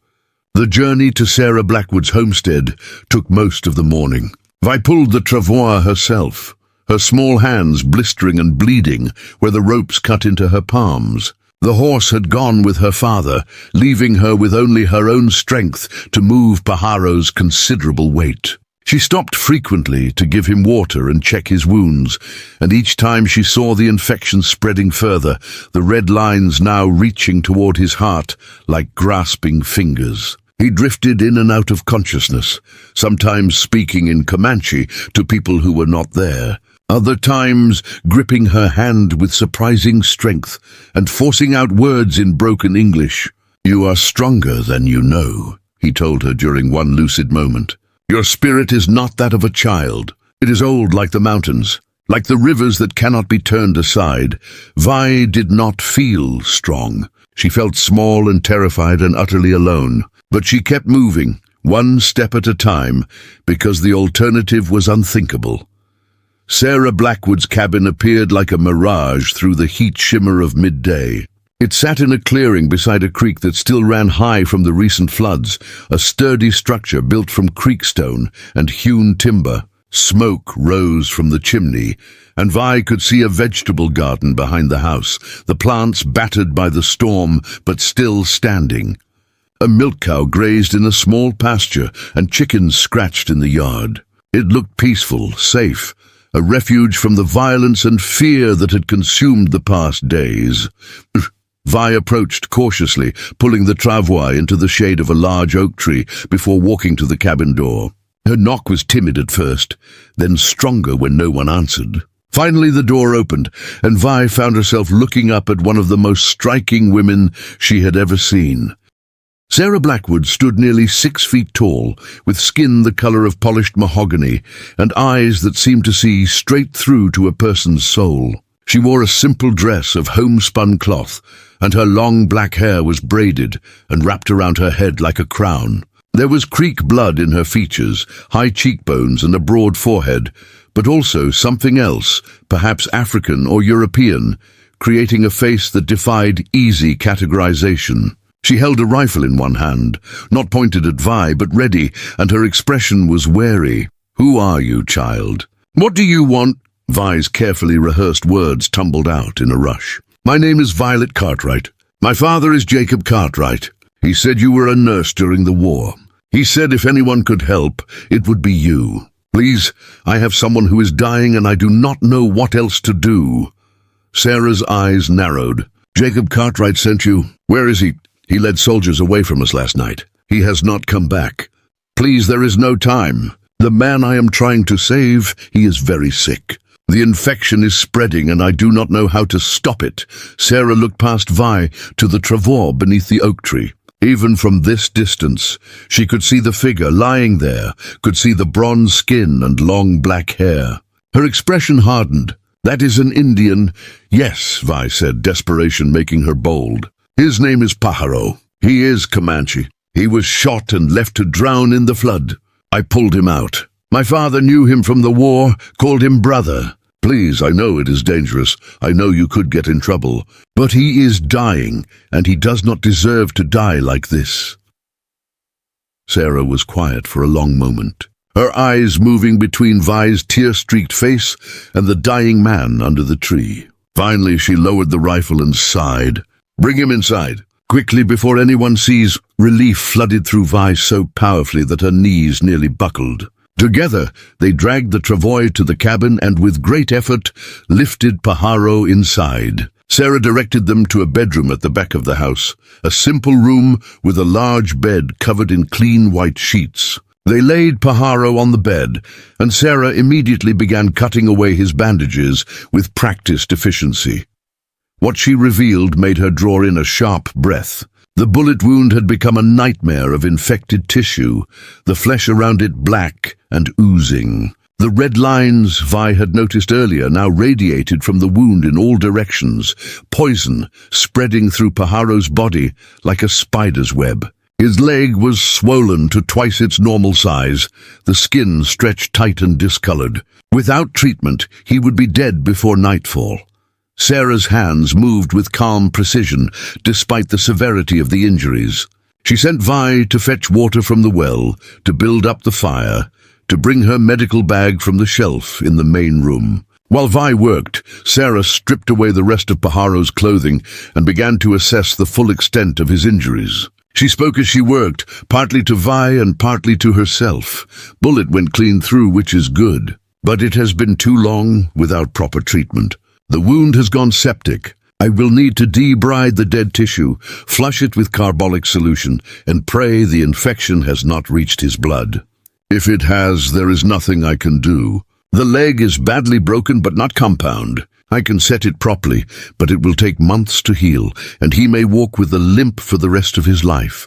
The journey to Sarah Blackwood's homestead took most of the morning. Vi pulled the travois herself, her small hands blistering and bleeding where the ropes cut into her palms. The horse had gone with her father, leaving her with only her own strength to move Pajaro's considerable weight. She stopped frequently to give him water and check his wounds, and each time she saw the infection spreading further, the red lines now reaching toward his heart like grasping fingers. He drifted in and out of consciousness, sometimes speaking in Comanche to people who were not there, other times gripping her hand with surprising strength and forcing out words in broken English. "You are stronger than you know," he told her during one lucid moment. "Your spirit is not that of a child. It is old like the mountains, like the rivers that cannot be turned aside." Vi did not feel strong. She felt small and terrified and utterly alone. But she kept moving, one step at a time, because the alternative was unthinkable. Sarah Blackwood's cabin appeared like a mirage through the heat shimmer of midday. It sat in a clearing beside a creek that still ran high from the recent floods, a sturdy structure built from creekstone and hewn timber. Smoke rose from the chimney, and Vi could see a vegetable garden behind the house, the plants battered by the storm but still standing. A milk cow grazed in a small pasture, and chickens scratched in the yard. It looked peaceful, safe, a refuge from the violence and fear that had consumed the past days. Vi approached cautiously, pulling the travois into the shade of a large oak tree before walking to the cabin door. Her knock was timid at first, then stronger when no one answered. Finally the door opened, and Vi found herself looking up at one of the most striking women she had ever seen. Sarah Blackwood stood nearly 6 feet tall, with skin the color of polished mahogany and eyes that seemed to see straight through to a person's soul. She wore a simple dress of homespun cloth, and her long black hair was braided and wrapped around her head like a crown. There was Creek blood in her features, high cheekbones and a broad forehead, but also something else, perhaps African or European, creating a face that defied easy categorization. She held a rifle in one hand, not pointed at Vi, but ready, and her expression was wary. "Who are you, child? What do you want?" Vi's carefully rehearsed words tumbled out in a rush. "My name is Violet Cartwright. My father is Jacob Cartwright. He said you were a nurse during the war. He said if anyone could help, it would be you. Please, I have someone who is dying and I do not know what else to do." Sarah's eyes narrowed. "Jacob Cartwright sent you? Where is he? He led soldiers away from us last night. He has not come back. Please, there is no time. The man I am trying to save, he is very sick. The infection is spreading and I do not know how to stop it." Sarah looked past Vi to the travois beneath the oak tree. Even from this distance, she could see the figure lying there, could see the bronze skin and long black hair. Her expression hardened. "That is an Indian." "Yes," Vi said, desperation making her bold. "His name is Pajaro. He is Comanche. He was shot and left to drown in the flood. I pulled him out. My father knew him from the war, called him brother. Please, I know it is dangerous. I know you could get in trouble. But he is dying, and he does not deserve to die like this." Sarah was quiet for a long moment, her eyes moving between Vi's tear-streaked face and the dying man under the tree. Finally, she lowered the rifle and sighed. "Bring him inside, quickly before anyone sees." Relief flooded through Vi so powerfully that her knees nearly buckled. Together, they dragged the travois to the cabin and with great effort lifted Pajaro inside. Sarah directed them to a bedroom at the back of the house, a simple room with a large bed covered in clean white sheets. They laid Pajaro on the bed, and Sarah immediately began cutting away his bandages with practiced efficiency. What she revealed made her draw in a sharp breath. The bullet wound had become a nightmare of infected tissue, the flesh around it black and oozing. The red lines Vi had noticed earlier now radiated from the wound in all directions, poison spreading through Pajaro's body like a spider's web. His leg was swollen to twice its normal size, the skin stretched tight and discolored. Without treatment, he would be dead before nightfall. Sarah's hands moved with calm precision, despite the severity of the injuries. She sent Vi to fetch water from the well, to build up the fire, to bring her medical bag from the shelf in the main room. While Vi worked, Sarah stripped away the rest of Pajaro's clothing and began to assess the full extent of his injuries. She spoke as she worked, partly to Vi and partly to herself. Bullet went clean through, which is good, but it has been too long without proper treatment. The wound has gone septic. I will need to debride the dead tissue, flush it with carbolic solution, and pray the infection has not reached his blood. If it has, there is nothing I can do. The leg is badly broken but not compound. I can set it properly, but it will take months to heal, and he may walk with a limp for the rest of his life.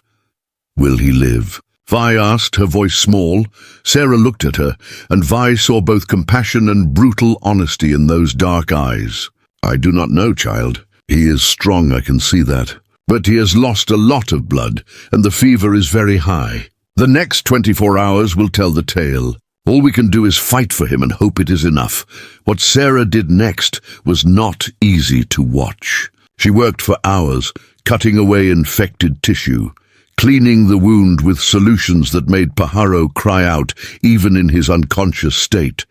Will he live? Vi asked, her voice small. Sarah looked at her, and Vi saw both compassion and brutal honesty in those dark eyes. I do not know, child. He is strong, I can see that. But he has lost a lot of blood, and the fever is very high. The next 24 hours will tell the tale. All we can do is fight for him and hope it is enough. What Sarah did next was not easy to watch. She worked for hours, cutting away infected tissue, cleaning the wound with solutions that made Pajaro cry out even in his unconscious state,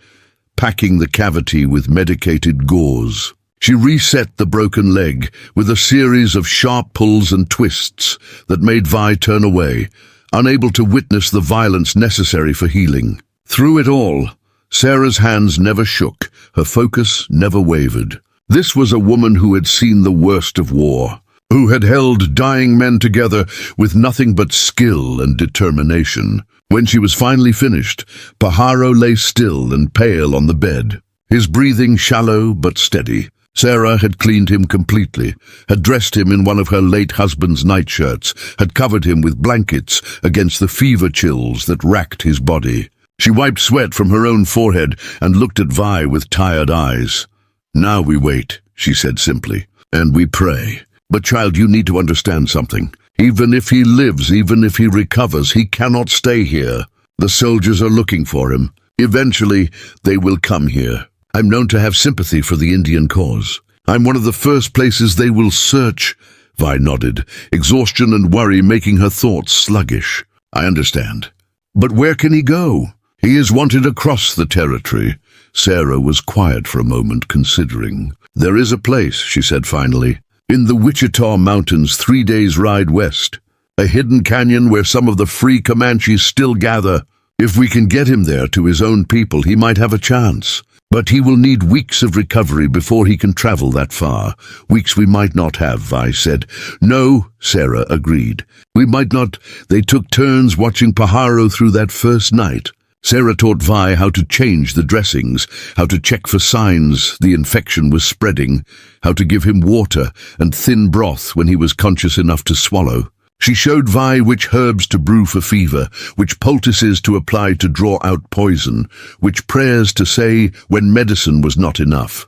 packing the cavity with medicated gauze. She reset the broken leg with a series of sharp pulls and twists that made Vi turn away, unable to witness the violence necessary for healing. Through it all, Sarah's hands never shook, her focus never wavered. This was a woman who had seen the worst of war, who had held dying men together with nothing but skill and determination. When she was finally finished, Pajaro lay still and pale on the bed, his breathing shallow but steady. Sarah had cleaned him completely, had dressed him in one of her late husband's nightshirts, had covered him with blankets against the fever chills that racked his body. She wiped sweat from her own forehead and looked at Vi with tired eyes. Now we wait, she said simply, and we pray. But child, you need to understand something. Even if he lives, even if he recovers, he cannot stay here. The soldiers are looking for him. Eventually, they will come here. I'm known to have sympathy for the Indian cause. I'm one of the first places they will search. Vi nodded, exhaustion and worry making her thoughts sluggish. I understand. But where can he go? He is wanted across the territory. Sarah was quiet for a moment, considering. There is a place, she said finally, in the Wichita Mountains, 3 days' ride west. A hidden canyon where some of the free Comanches still gather. If we can get him there to his own people, he might have a chance. But he will need weeks of recovery before he can travel that far. Weeks we might not have, Vi said. No, Sarah agreed. We might not. They took turns watching Pajaro through that first night. Sarah taught Vi how to change the dressings, how to check for signs the infection was spreading, how to give him water and thin broth when he was conscious enough to swallow. She showed Vi which herbs to brew for fever, which poultices to apply to draw out poison, which prayers to say when medicine was not enough.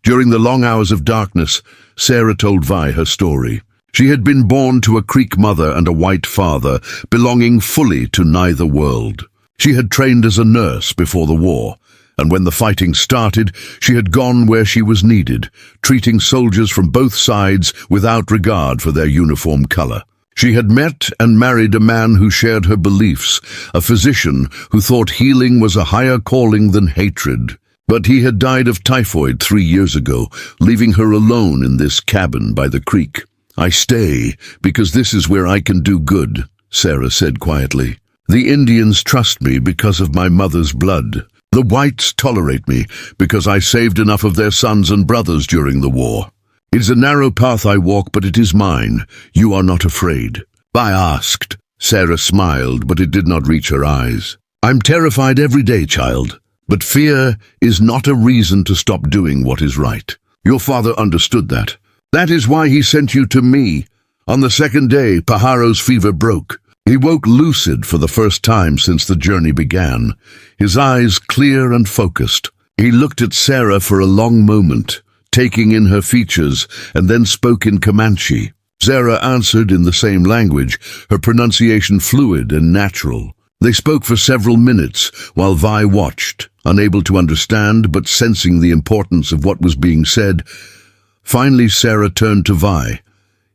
During the long hours of darkness, Sarah told Vi her story. She had been born to a Creek mother and a white father, belonging fully to neither world. She had trained as a nurse before the war, and when the fighting started, she had gone where she was needed, treating soldiers from both sides without regard for their uniform color. She had met and married a man who shared her beliefs, a physician who thought healing was a higher calling than hatred. But he had died of typhoid 3 years ago, leaving her alone in this cabin by the creek. I stay because this is where I can do good, Sarah said quietly. The Indians trust me because of my mother's blood. The whites tolerate me because I saved enough of their sons and brothers during the war. It is a narrow path I walk, but it is mine. You are not afraid. I asked. Sarah smiled, but it did not reach her eyes. I'm terrified every day, child, but fear is not a reason to stop doing what is right. Your father understood that. That is why he sent you to me. On the second day, Pajaro's fever broke. He woke lucid for the first time since the journey began, his eyes clear and focused. He looked at Sarah for a long moment, taking in her features, and then spoke in Comanche. Sarah answered in the same language, her pronunciation fluid and natural. They spoke for several minutes, while Vi watched, unable to understand but sensing the importance of what was being said. Finally, Sarah turned to Vi.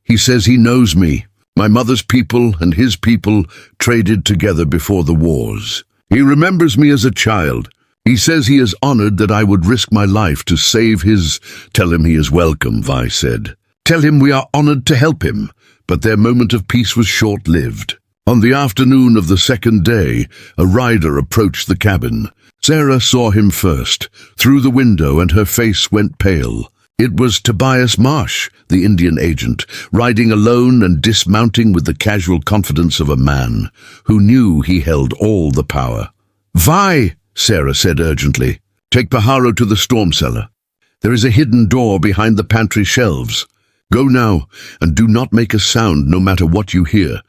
He says he knows me. My mother's people and his people traded together before the wars. He remembers me as a child. He says he is honored that I would risk my life to save his... Tell him he is welcome, Vi said. Tell him we are honored to help him. But their moment of peace was short-lived. On the afternoon of the second day, a rider approached the cabin. Sarah saw him first, through the window, and her face went pale. It was Tobias Marsh, the Indian agent, riding alone and dismounting with the casual confidence of a man who knew he held all the power. Vi, Sarah said urgently, take Pajaro to the storm cellar. There is a hidden door behind the pantry shelves. Go now, and do not make a sound no matter what you hear.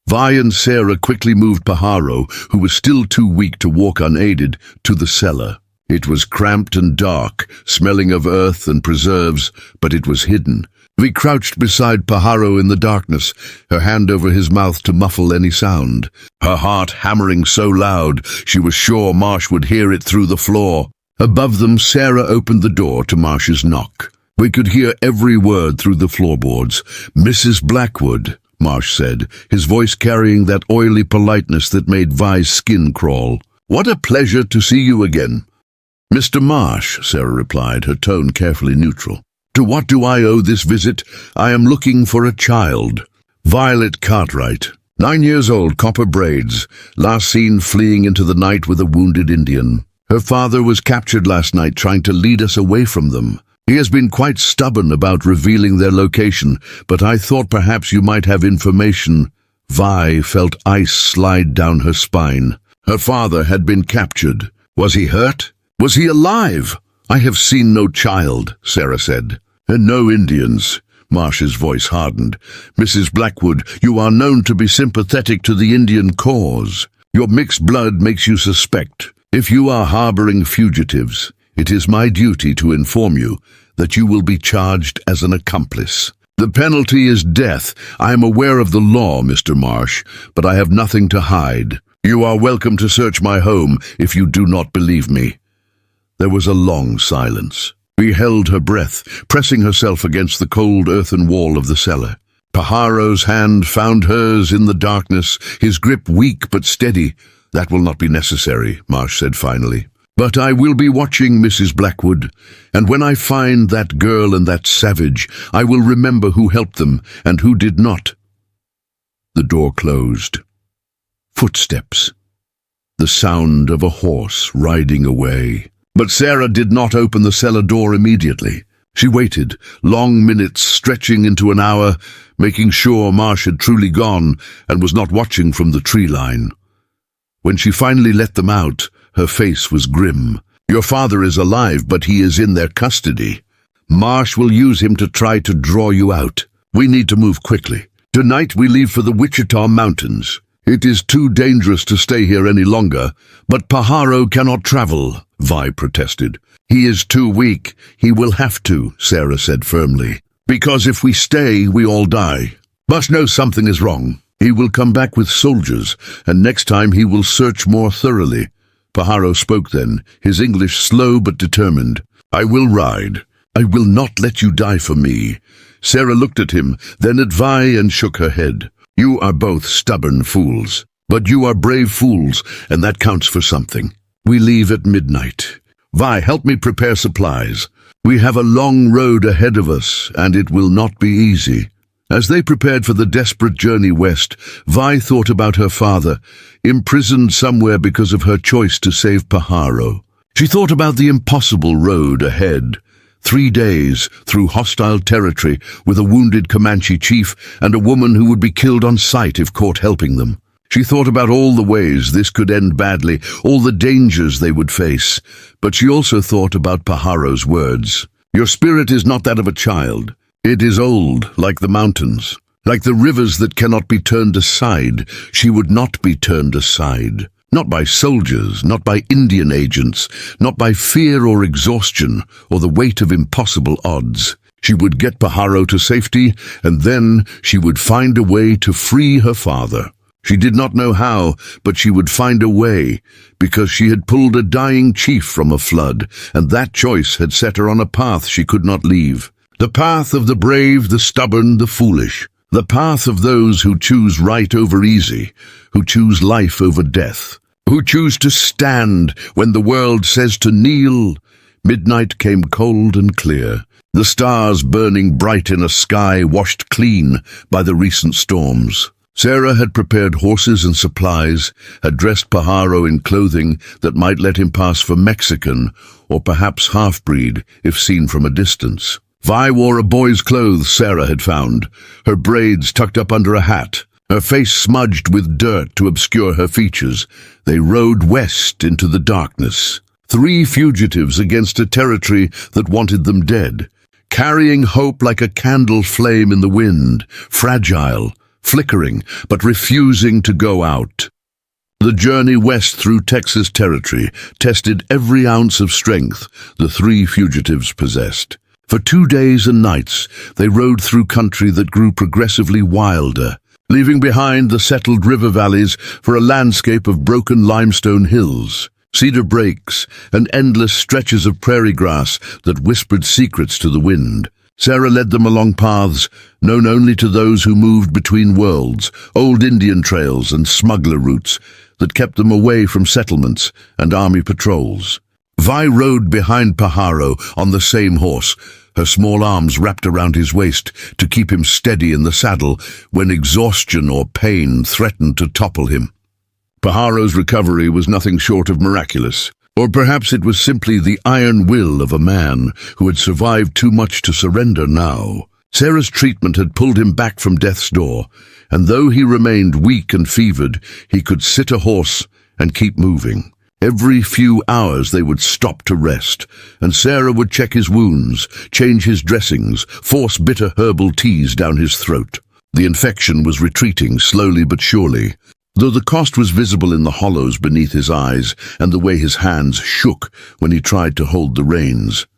Vi and Sarah quickly moved Pajaro, who was still too weak to walk unaided, to the cellar. It was cramped and dark, smelling of earth and preserves, but it was hidden. Vi crouched beside Pajaro in the darkness, her hand over his mouth to muffle any sound. Her heart hammering so loud, she was sure Marsh would hear it through the floor. Above them, Sarah opened the door to Marsh's knock. We could hear every word through the floorboards. Mrs. Blackwood, Marsh said, his voice carrying that oily politeness that made Vi's skin crawl. What a pleasure to see you again. Mr. Marsh, Sarah replied, her tone carefully neutral. To what do I owe this visit? I am looking for a child. Violet Cartwright, 9 years old, copper braids, last seen fleeing into the night with a wounded Indian. Her father was captured last night trying to lead us away from them. He has been quite stubborn about revealing their location, but I thought perhaps you might have information. Vi felt ice slide down her spine. Her father had been captured. Was he hurt? Was he alive? I have seen no child, Sarah said. And no Indians. Marsh's voice hardened. Mrs. Blackwood, you are known to be sympathetic to the Indian cause. Your mixed blood makes you suspect. If you are harboring fugitives, it is my duty to inform you that you will be charged as an accomplice. The penalty is death. I am aware of the law, Mr. Marsh, but I have nothing to hide. You are welcome to search my home if you do not believe me. There was a long silence. Vi held her breath, pressing herself against the cold earthen wall of the cellar. Pajaro's hand found hers in the darkness, his grip weak but steady. That will not be necessary, Marsh said finally. But I will be watching, Mrs. Blackwood, and when I find that girl and that savage, I will remember who helped them and who did not. The door closed. Footsteps. The sound of a horse riding away. But Sarah did not open the cellar door immediately. She waited, long minutes stretching into an hour, making sure Marsh had truly gone and was not watching from the tree line. When she finally let them out, her face was grim. Your father is alive, but he is in their custody. Marsh will use him to try to draw you out. We need to move quickly. Tonight we leave for the Wichita Mountains. It is too dangerous to stay here any longer, but Pajaro cannot travel, Vi protested. He is too weak. He will have to, Sarah said firmly. Because if we stay, we all die. Must know something is wrong. He will come back with soldiers, and next time he will search more thoroughly. Pajaro spoke then, his English slow but determined. I will ride. I will not let you die for me. Sarah looked at him, then at Vi and shook her head. You are both stubborn fools. But you are brave fools, and that counts for something. We leave at midnight. Vi, help me prepare supplies. We have a long road ahead of us, and it will not be easy. As they prepared for the desperate journey west, Vi thought about her father, imprisoned somewhere because of her choice to save Pajaro. She thought about the impossible road ahead. 3 days through hostile territory with a wounded Comanche chief and a woman who would be killed on sight if caught helping them. She thought about all the ways this could end badly, all the dangers they would face, but she also thought about Pajaro's words. Your spirit is not that of a child. It is old, like the mountains. Like the rivers that cannot be turned aside, she would not be turned aside. Not by soldiers, not by Indian agents, not by fear or exhaustion, or the weight of impossible odds. She would get Pajaro to safety, and then she would find a way to free her father. She did not know how, but she would find a way, because she had pulled a dying chief from a flood, and that choice had set her on a path she could not leave. The path of the brave, the stubborn, the foolish. The path of those who choose right over easy, who choose life over death, who choose to stand when the world says to kneel. Midnight came cold and clear, the stars burning bright in a sky washed clean by the recent storms. Sarah had prepared horses and supplies, had dressed Pajaro in clothing that might let him pass for Mexican or perhaps half-breed if seen from a distance. Vi wore a boy's clothes Sarah had found, her braids tucked up under a hat, her face smudged with dirt to obscure her features. They rode west into the darkness, 3 fugitives against a territory that wanted them dead, carrying hope like a candle flame in the wind, fragile, flickering, but refusing to go out. The journey west through Texas territory tested every ounce of strength the 3 fugitives possessed. For 2 days and nights, they rode through country that grew progressively wilder, leaving behind the settled river valleys for a landscape of broken limestone hills, cedar breaks, and endless stretches of prairie grass that whispered secrets to the wind. Sarah led them along paths known only to those who moved between worlds, old Indian trails and smuggler routes that kept them away from settlements and army patrols. Vi rode behind Pajaro on the same horse, her small arms wrapped around his waist to keep him steady in the saddle when exhaustion or pain threatened to topple him. Pajaro's recovery was nothing short of miraculous. Or perhaps it was simply the iron will of a man who had survived too much to surrender now. Sarah's treatment had pulled him back from death's door, and though he remained weak and fevered, he could sit a horse and keep moving. Every few hours they would stop to rest, and Sarah would check his wounds, change his dressings, force bitter herbal teas down his throat. The infection was retreating slowly but surely, though the cost was visible in the hollows beneath his eyes and the way his hands shook when he tried to hold the reins.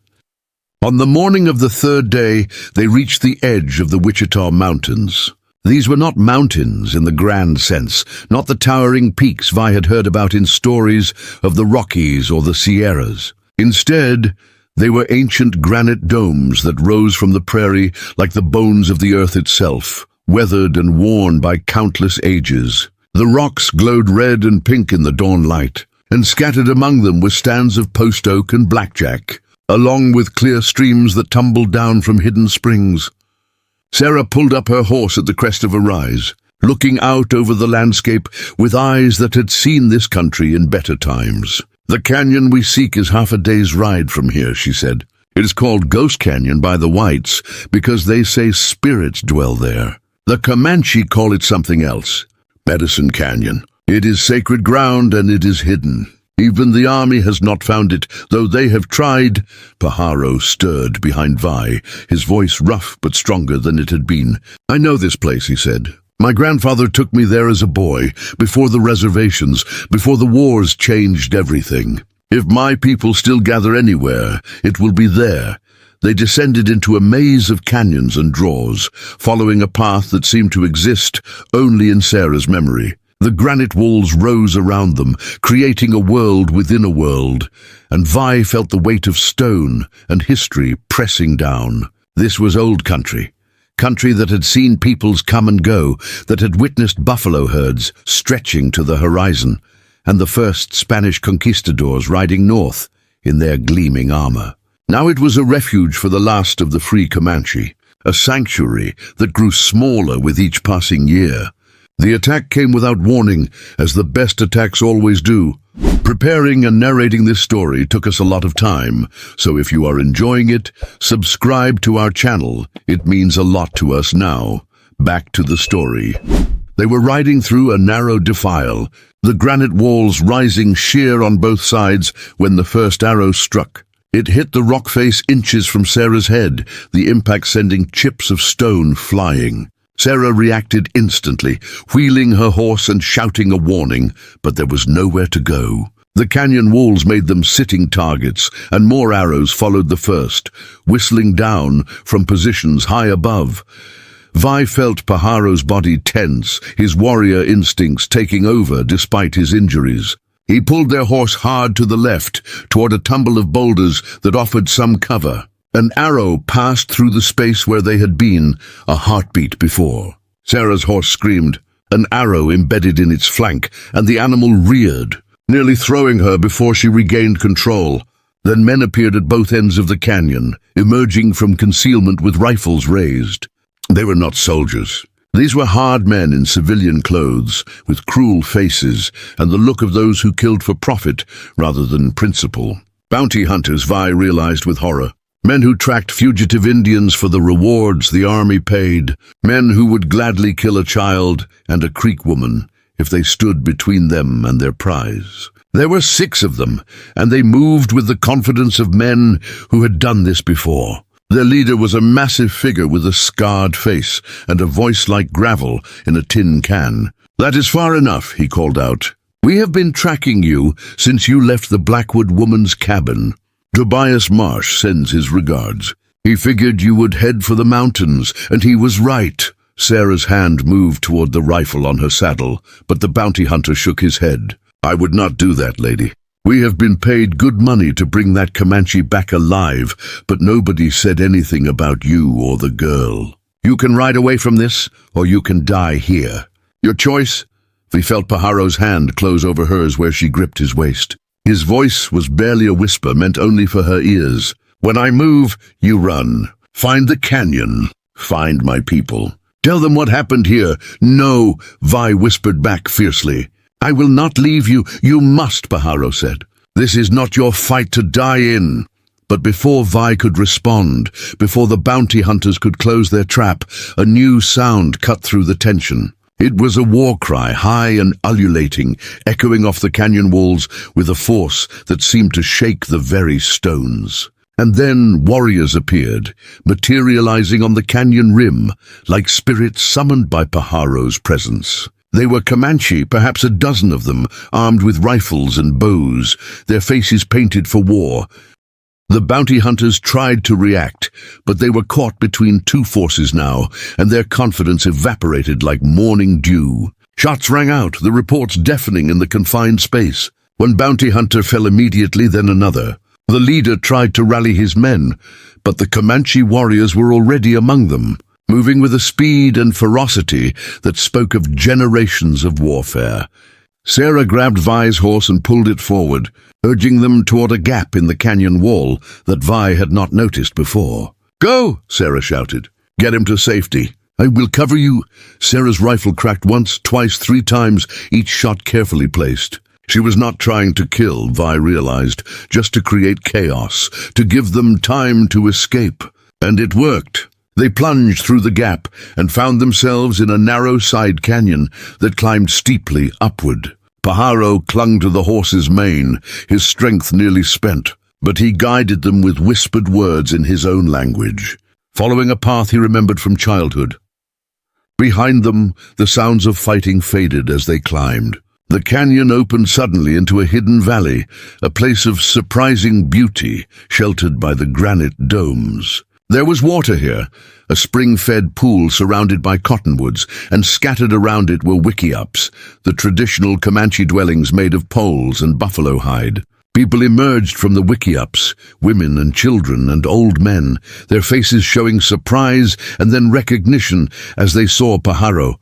On the morning of the 3rd day, they reached the edge of the Wichita Mountains. These were not mountains in the grand sense, not the towering peaks Vi had heard about in stories of the Rockies or the Sierras. Instead, they were ancient granite domes that rose from the prairie like the bones of the earth itself, weathered and worn by countless ages. The rocks glowed red and pink in the dawn light, and scattered among them were stands of post oak and blackjack, along with clear streams that tumbled down from hidden springs. Sarah pulled up her horse at the crest of a rise, looking out over the landscape with eyes that had seen this country in better times. The canyon we seek is half a day's ride from here, she said. It is called Ghost Canyon by the whites because they say spirits dwell there. The Comanche call it something else. Medicine Canyon. It is sacred ground and it is hidden. Even the army has not found it, though they have tried. Pajaro stirred behind Vi, his voice rough but stronger than it had been. I know this place, he said. My grandfather took me there as a boy, before the reservations, before the wars changed everything. If my people still gather anywhere, it will be there. They descended into a maze of canyons and draws, following a path that seemed to exist only in Sarah's memory. The granite walls rose around them, creating a world within a world, and Vi felt the weight of stone and history pressing down. This was old country, country that had seen peoples come and go, that had witnessed buffalo herds stretching to the horizon, and the first Spanish conquistadors riding north in their gleaming armor. Now it was a refuge for the last of the free Comanche, a sanctuary that grew smaller with each passing year. The attack came without warning, as the best attacks always do. Preparing and narrating this story took us a lot of time, so if you are enjoying it, subscribe to our channel. It means a lot to us now. Back to the story. They were riding through a narrow defile, the granite walls rising sheer on both sides when the first arrow struck. It hit the rock face inches from Sarah's head, the impact sending chips of stone flying. Sarah reacted instantly, wheeling her horse and shouting a warning, but there was nowhere to go. The canyon walls made them sitting targets, and more arrows followed the first, whistling down from positions high above. Vi felt Pajaro's body tense, his warrior instincts taking over despite his injuries. He pulled their horse hard to the left, toward a tumble of boulders that offered some cover. An arrow passed through the space where they had been, a heartbeat before. Sarah's horse screamed. An arrow embedded in its flank, and the animal reared, nearly throwing her before she regained control. Then men appeared at both ends of the canyon, emerging from concealment with rifles raised. They were not soldiers. These were hard men in civilian clothes, with cruel faces, and the look of those who killed for profit rather than principle. Bounty hunters, Vi realized with horror. Men who tracked fugitive Indians for the rewards the army paid. Men who would gladly kill a child and a Creek woman if they stood between them and their prize. There were 6 of them, and they moved with the confidence of men who had done this before. Their leader was a massive figure with a scarred face and a voice like gravel in a tin can. "That is far enough," he called out. "We have been tracking you since you left the Blackwood woman's cabin. Tobias Marsh sends his regards. He figured you would head for the mountains, and he was right." Sarah's hand moved toward the rifle on her saddle, but the bounty hunter shook his head. "I would not do that, lady. We have been paid good money to bring that Comanche back alive, but nobody said anything about you or the girl. You can ride away from this, or you can die here. Your choice?" We felt Pajaro's hand close over hers where she gripped his waist. His voice was barely a whisper, meant only for her ears. "When I move, you run. Find the canyon. Find my people. Tell them what happened here." "No," Vi whispered back fiercely. "I will not leave you. You must," Pajaro said. "This is not your fight to die in." But before Vi could respond, before the bounty hunters could close their trap, a new sound cut through the tension. It was a war cry, high and ululating, echoing off the canyon walls with a force that seemed to shake the very stones. And then warriors appeared, materializing on the canyon rim, like spirits summoned by Pajaro's presence. They were Comanche, perhaps a dozen of them, armed with rifles and bows, their faces painted for war. The bounty hunters tried to react, but they were caught between 2 forces now, and their confidence evaporated like morning dew. Shots rang out, the reports deafening in the confined space. One bounty hunter fell immediately, then another. The leader tried to rally his men, but the Comanche warriors were already among them, moving with a speed and ferocity that spoke of generations of warfare. Sarah grabbed Vi's horse and pulled it forward, urging them toward a gap in the canyon wall that Vi had not noticed before. "Go!" Sarah shouted. "Get him to safety. I will cover you." Sarah's rifle cracked once, twice, 3 times, each shot carefully placed. She was not trying to kill, Vi realized, just to create chaos, to give them time to escape. And it worked. They plunged through the gap and found themselves in a narrow side canyon that climbed steeply upward. Pajaro clung to the horse's mane, his strength nearly spent, but he guided them with whispered words in his own language, following a path he remembered from childhood. Behind them, the sounds of fighting faded as they climbed. The canyon opened suddenly into a hidden valley, a place of surprising beauty, sheltered by the granite domes. There was water here, a spring-fed pool surrounded by cottonwoods, and scattered around it were wickiups, the traditional Comanche dwellings made of poles and buffalo hide. People emerged from the wickiups, women and children and old men, their faces showing surprise and then recognition as they saw Pajaro.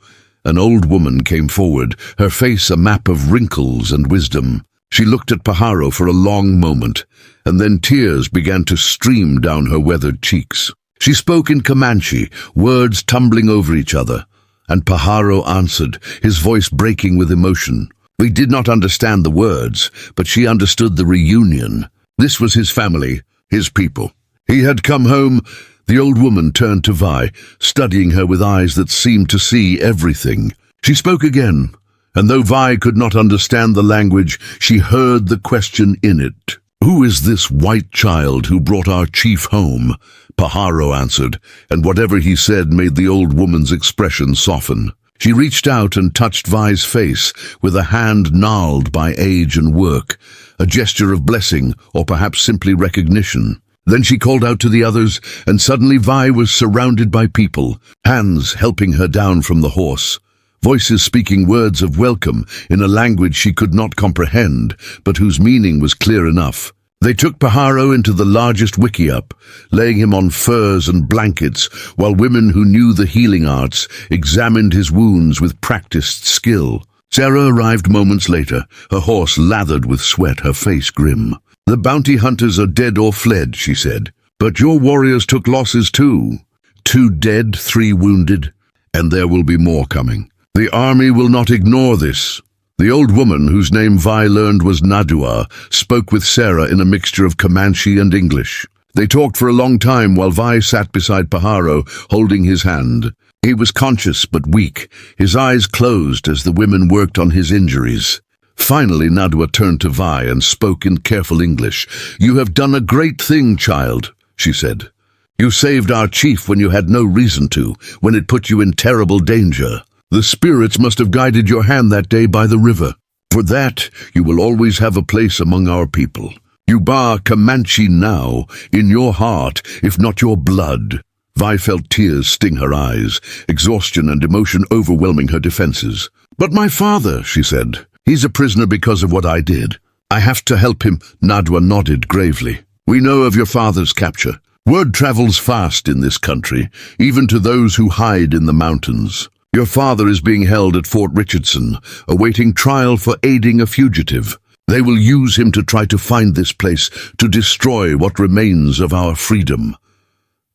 An old woman came forward, her face a map of wrinkles and wisdom. She looked at Pajaro for a long moment, and then tears began to stream down her weathered cheeks. She spoke in Comanche, words tumbling over each other, and Pajaro answered, his voice breaking with emotion. We did not understand the words, but she understood the reunion. This was his family, his people. He had come home. The old woman turned to Vi, studying her with eyes that seemed to see everything. She spoke again, and though Vi could not understand the language, she heard the question in it. "Who is this white child who brought our chief home?" Paharo answered, and whatever he said made the old woman's expression soften. She reached out and touched Vi's face with a hand gnarled by age and work, a gesture of blessing or perhaps simply recognition. Then she called out to the others, and suddenly Vi was surrounded by people, hands helping her down from the horse, voices speaking words of welcome in a language she could not comprehend, but whose meaning was clear enough. They took Paharo into the largest wickiup, laying him on furs and blankets, while women who knew the healing arts examined his wounds with practiced skill. Sarah arrived moments later, her horse lathered with sweat, her face grim. "The bounty hunters are dead or fled," she said. "But your warriors took losses too. 2 dead, 3 wounded, and there will be more coming. The army will not ignore this." The old woman, whose name Vi learned was Nadua, spoke with Sarah in a mixture of Comanche and English. They talked for a long time while Vi sat beside Paharo, holding his hand. He was conscious but weak, his eyes closed as the women worked on his injuries. Finally, Nadua turned to Vi and spoke in careful English. "You have done a great thing, child," she said. "You saved our chief when you had no reason to, when it put you in terrible danger. The spirits must have guided your hand that day by the river. For that, you will always have a place among our people. You bar Comanche now, in your heart, if not your blood." Vi felt tears sting her eyes, exhaustion and emotion overwhelming her defenses. "But my father," she said. "He's a prisoner because of what I did. I have to help him." Nadwa nodded gravely. "We know of your father's capture. Word travels fast in this country, even to those who hide in the mountains. Your father is being held at Fort Richardson, awaiting trial for aiding a fugitive. They will use him to try to find this place, to destroy what remains of our freedom."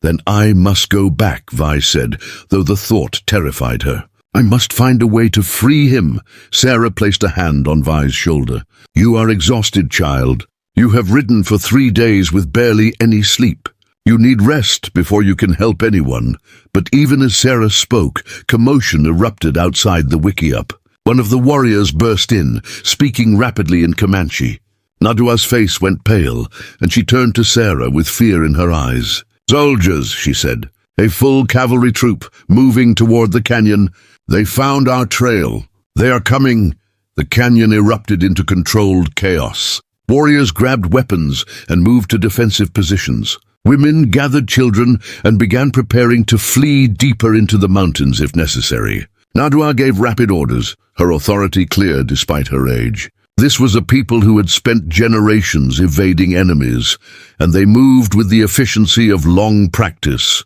"Then I must go back," Vi said, though the thought terrified her. "I must find a way to free him." Sarah placed a hand on Vi's shoulder. "You are exhausted, child. You have ridden for 3 days with barely any sleep. You need rest before you can help anyone." But even as Sarah spoke, commotion erupted outside the wickiup. One of the warriors burst in, speaking rapidly in Comanche. Nadua's face went pale, and she turned to Sarah with fear in her eyes. "Soldiers," she said, "a full cavalry troop moving toward the canyon. They found our trail. They are coming." The canyon erupted into controlled chaos. Warriors grabbed weapons and moved to defensive positions. Women gathered children and began preparing to flee deeper into the mountains if necessary. Nadua gave rapid orders, her authority clear despite her age. This was a people who had spent generations evading enemies, and they moved with the efficiency of long practice.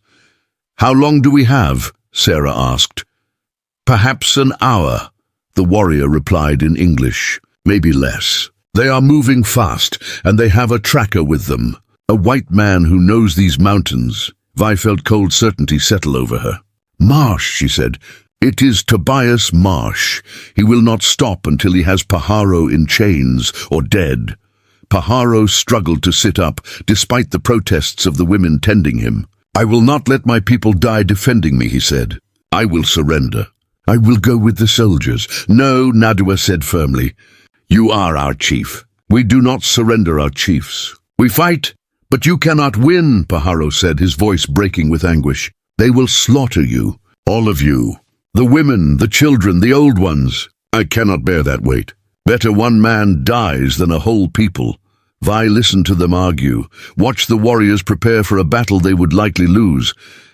"How long do we have?" Sarah asked. "Perhaps an hour," the warrior replied in English. "Maybe less. They are moving fast, and they have a tracker with them. A white man who knows these mountains." Vi felt cold certainty settle over her. "Marsh," she said. "It is Tobias Marsh. He will not stop until he has Paharo in chains or dead." Paharo struggled to sit up, despite the protests of the women tending him. "I will not let my people die defending me," he said. "I will surrender. I will go with the soldiers." "No," Nadua said firmly. "You are our chief. We do not surrender our chiefs. We fight, but you cannot win," Paharo said, his voice breaking with anguish. "They will slaughter you, all of you. The women, the children, the old ones. I cannot bear that weight. Better one man dies than a whole people." Vi listened to them argue, watched the warriors prepare for a battle they would likely lose,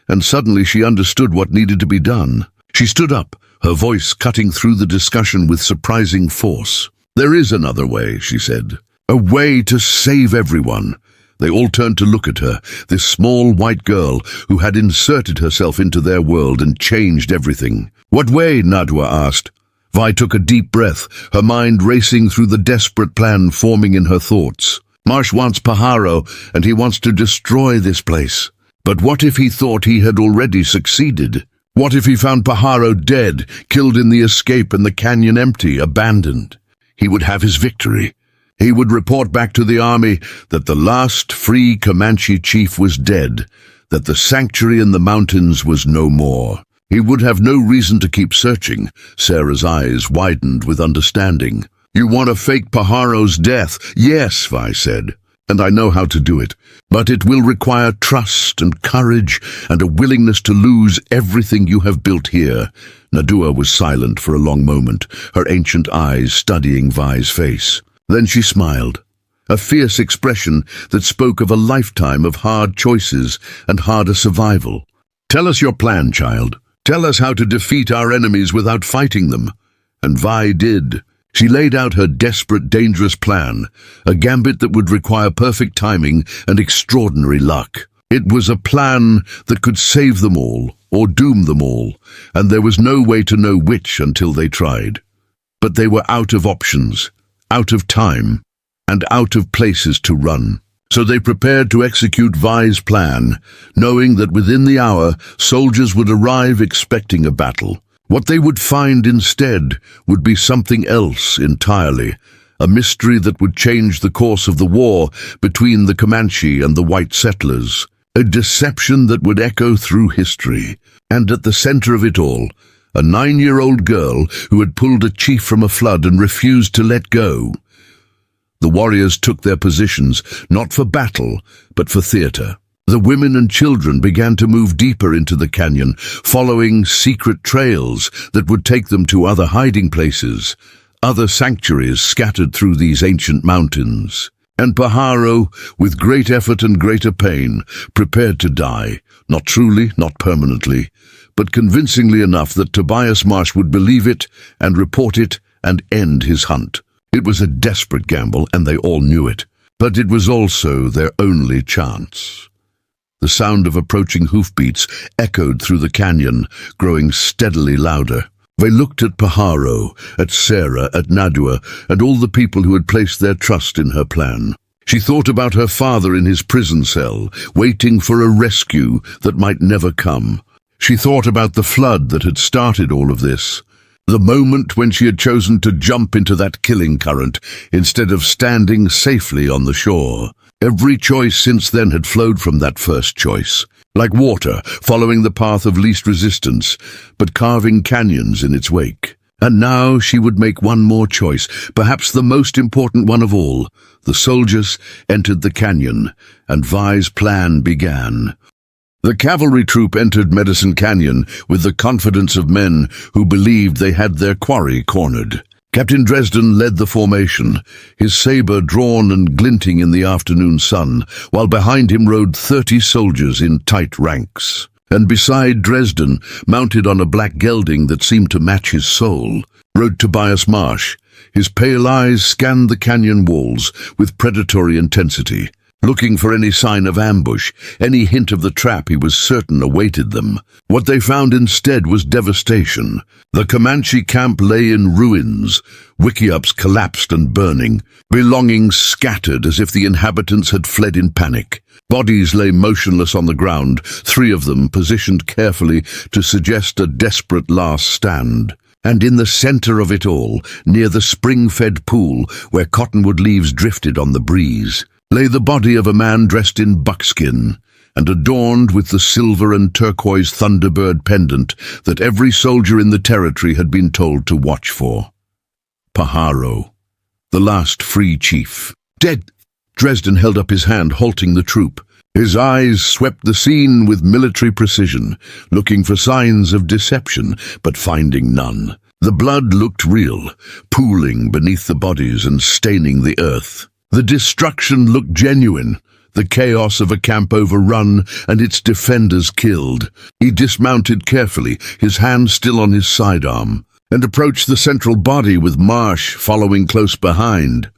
and suddenly she understood what needed to be done. She stood up, her voice cutting through the discussion with surprising force. "There is another way," she said. "A way to save everyone." They all turned to look at her, this small white girl who had inserted herself into their world and changed everything. "What way?" Nadua asked. Vi took a deep breath, her mind racing through the desperate plan forming in her thoughts. "Marsh wants Paharo, and he wants to destroy this place. But what if he thought he had already succeeded? What if he found Paharo dead, killed in the escape and the canyon empty, abandoned? He would have his victory. He would report back to the army that the last free Comanche chief was dead, that the sanctuary in the mountains was no more. He would have no reason to keep searching. Sarah's eyes widened with understanding. "You want to fake Pajaro's death?" "Yes," Vi said, "and I know how to do it. But it will require trust and courage and a willingness to lose everything you have built here." Nadua was silent for a long moment, her ancient eyes studying Vi's face. Then she smiled, a fierce expression that spoke of a lifetime of hard choices and harder survival. "Tell us your plan, child. Tell us how to defeat our enemies without fighting them." And Vi did. She laid out her desperate, dangerous plan, a gambit that would require perfect timing and extraordinary luck. It was a plan that could save them all or doom them all, and there was no way to know which until they tried. But they were out of options, out of time, and out of places to run. So they prepared to execute Vi's plan, knowing that within the hour soldiers would arrive expecting a battle. What they would find instead would be something else entirely, a mystery that would change the course of the war between the Comanche and the white settlers, a deception that would echo through history. And at the center of it all, a 9-year-old girl who had pulled a chief from a flood and refused to let go. The warriors took their positions, not for battle, but for theater. The women and children began to move deeper into the canyon, following secret trails that would take them to other hiding places, other sanctuaries scattered through these ancient mountains. And Pajaro, with great effort and greater pain, prepared to die, not truly, not permanently, but convincingly enough that Tobias Marsh would believe it and report it and end his hunt. It was a desperate gamble, and they all knew it, but it was also their only chance. The sound of approaching hoofbeats echoed through the canyon, growing steadily louder. They looked at Pajaro, at Sarah, at Nadua, and all the people who had placed their trust in her plan. She thought about her father in his prison cell, waiting for a rescue that might never come. She thought about the flood that had started all of this, the moment when she had chosen to jump into that killing current instead of standing safely on the shore. Every choice since then had flowed from that first choice, like water following the path of least resistance, but carving canyons in its wake. And now she would make one more choice, perhaps the most important one of all. The soldiers entered the canyon, and Vi's plan began. The cavalry troop entered Medicine Canyon with the confidence of men who believed they had their quarry cornered. Captain Dresden led the formation, his saber drawn and glinting in the afternoon sun, while behind him rode 30 soldiers in tight ranks. And beside Dresden, mounted on a black gelding that seemed to match his soul, rode Tobias Marsh. His pale eyes scanned the canyon walls with predatory intensity, looking for any sign of ambush, any hint of the trap he was certain awaited them. What they found instead was devastation. The Comanche camp lay in ruins, wickiups collapsed and burning, belongings scattered as if the inhabitants had fled in panic. Bodies lay motionless on the ground, 3 of them positioned carefully to suggest a desperate last stand. And in the center of it all, near the spring-fed pool where cottonwood leaves drifted on the breeze, lay the body of a man dressed in buckskin and adorned with the silver and turquoise thunderbird pendant that every soldier in the territory had been told to watch for. Pajaro, the last free chief. Dead! Dresden held up his hand, halting the troop. His eyes swept the scene with military precision, looking for signs of deception, but finding none. The blood looked real, pooling beneath the bodies and staining the earth. The destruction looked genuine, the chaos of a camp overrun and its defenders killed. He dismounted carefully, his hand still on his sidearm, and approached the central body with Marsh following close behind.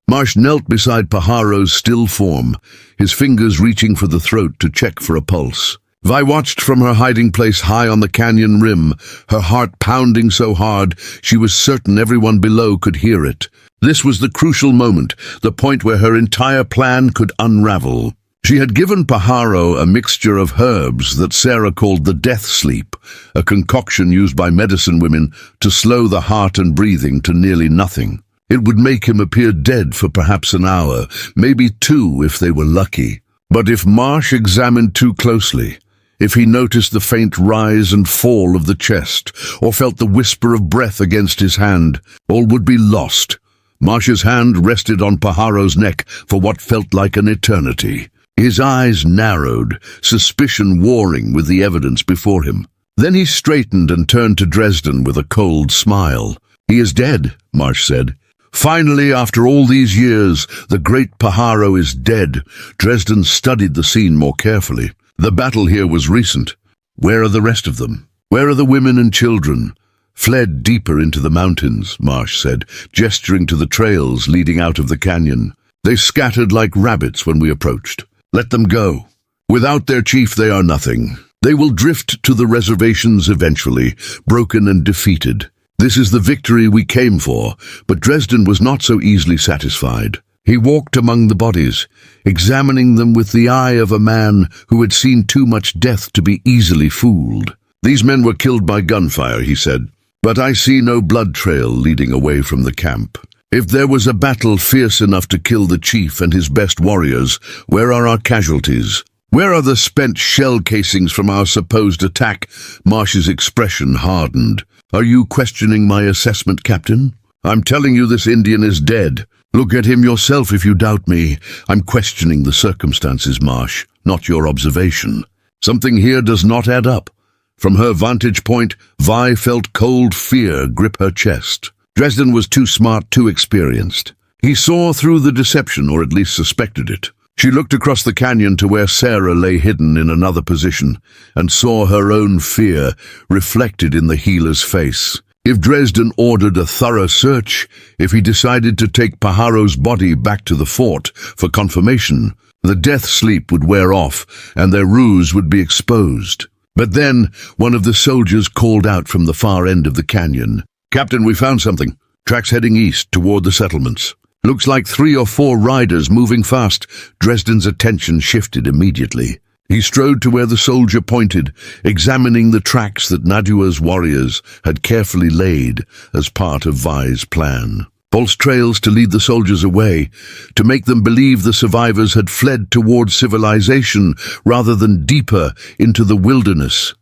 Marsh knelt beside Pajaro's still form, his fingers reaching for the throat to check for a pulse. Vi watched from her hiding place high on the canyon rim, her heart pounding so hard she was certain everyone below could hear it. This was the crucial moment, the point where her entire plan could unravel. She had given Pajaro a mixture of herbs that Sarah called the death sleep, a concoction used by medicine women to slow the heart and breathing to nearly nothing. It would make him appear dead for perhaps an hour, maybe 2 if they were lucky. But if Marsh examined too closely, If he noticed the faint rise and fall of the chest, or felt the whisper of breath against his hand, all would be lost. Marsh's hand rested on Pajaro's neck for what felt like an eternity. His eyes narrowed, suspicion warring with the evidence before him. Then he straightened and turned to Dresden with a cold smile. "He is dead," Marsh said. "Finally, after all these years, the great Pajaro is dead." Dresden studied the scene more carefully. The battle here was recent. Where are the rest of them? Where are the women and children? "Fled deeper into the mountains," Marsh said, gesturing to the trails leading out of the canyon. "They scattered like rabbits when we approached. Let them go. Without their chief they are nothing. They will drift to the reservations eventually, broken and defeated. This is the victory we came for." But Dresden was not so easily satisfied. He walked among the bodies, examining them with the eye of a man who had seen too much death to be easily fooled. "These men were killed by gunfire," he said, "but I see no blood trail leading away from the camp. If there was a battle fierce enough to kill the chief and his best warriors, where are our casualties? Where are the spent shell casings from our supposed attack?" Marsh's expression hardened. "Are you questioning my assessment, Captain? I'm telling you this Indian is dead. Look at him yourself if you doubt me. I'm questioning the circumstances, Marsh, not your observation. Something here does not add up." From her vantage point, Vi felt cold fear grip her chest. Dresden was too smart, too experienced. He saw through the deception, or at least suspected it. She looked across the canyon to where Sarah lay hidden in another position, and saw her own fear reflected in the healer's face. If Dresden ordered a thorough search, if he decided to take Pajaro's body back to the fort for confirmation, the death sleep would wear off and their ruse would be exposed. But then one of the soldiers called out from the far end of the canyon. "Captain, we found something. Tracks heading east toward the settlements. Looks like 3 or 4 riders moving fast." Dresden's attention shifted immediately. He strode to where the soldier pointed, examining the tracks that Nadua's warriors had carefully laid as part of Vi's plan. False trails to lead the soldiers away, to make them believe the survivors had fled towards civilization rather than deeper into the wilderness.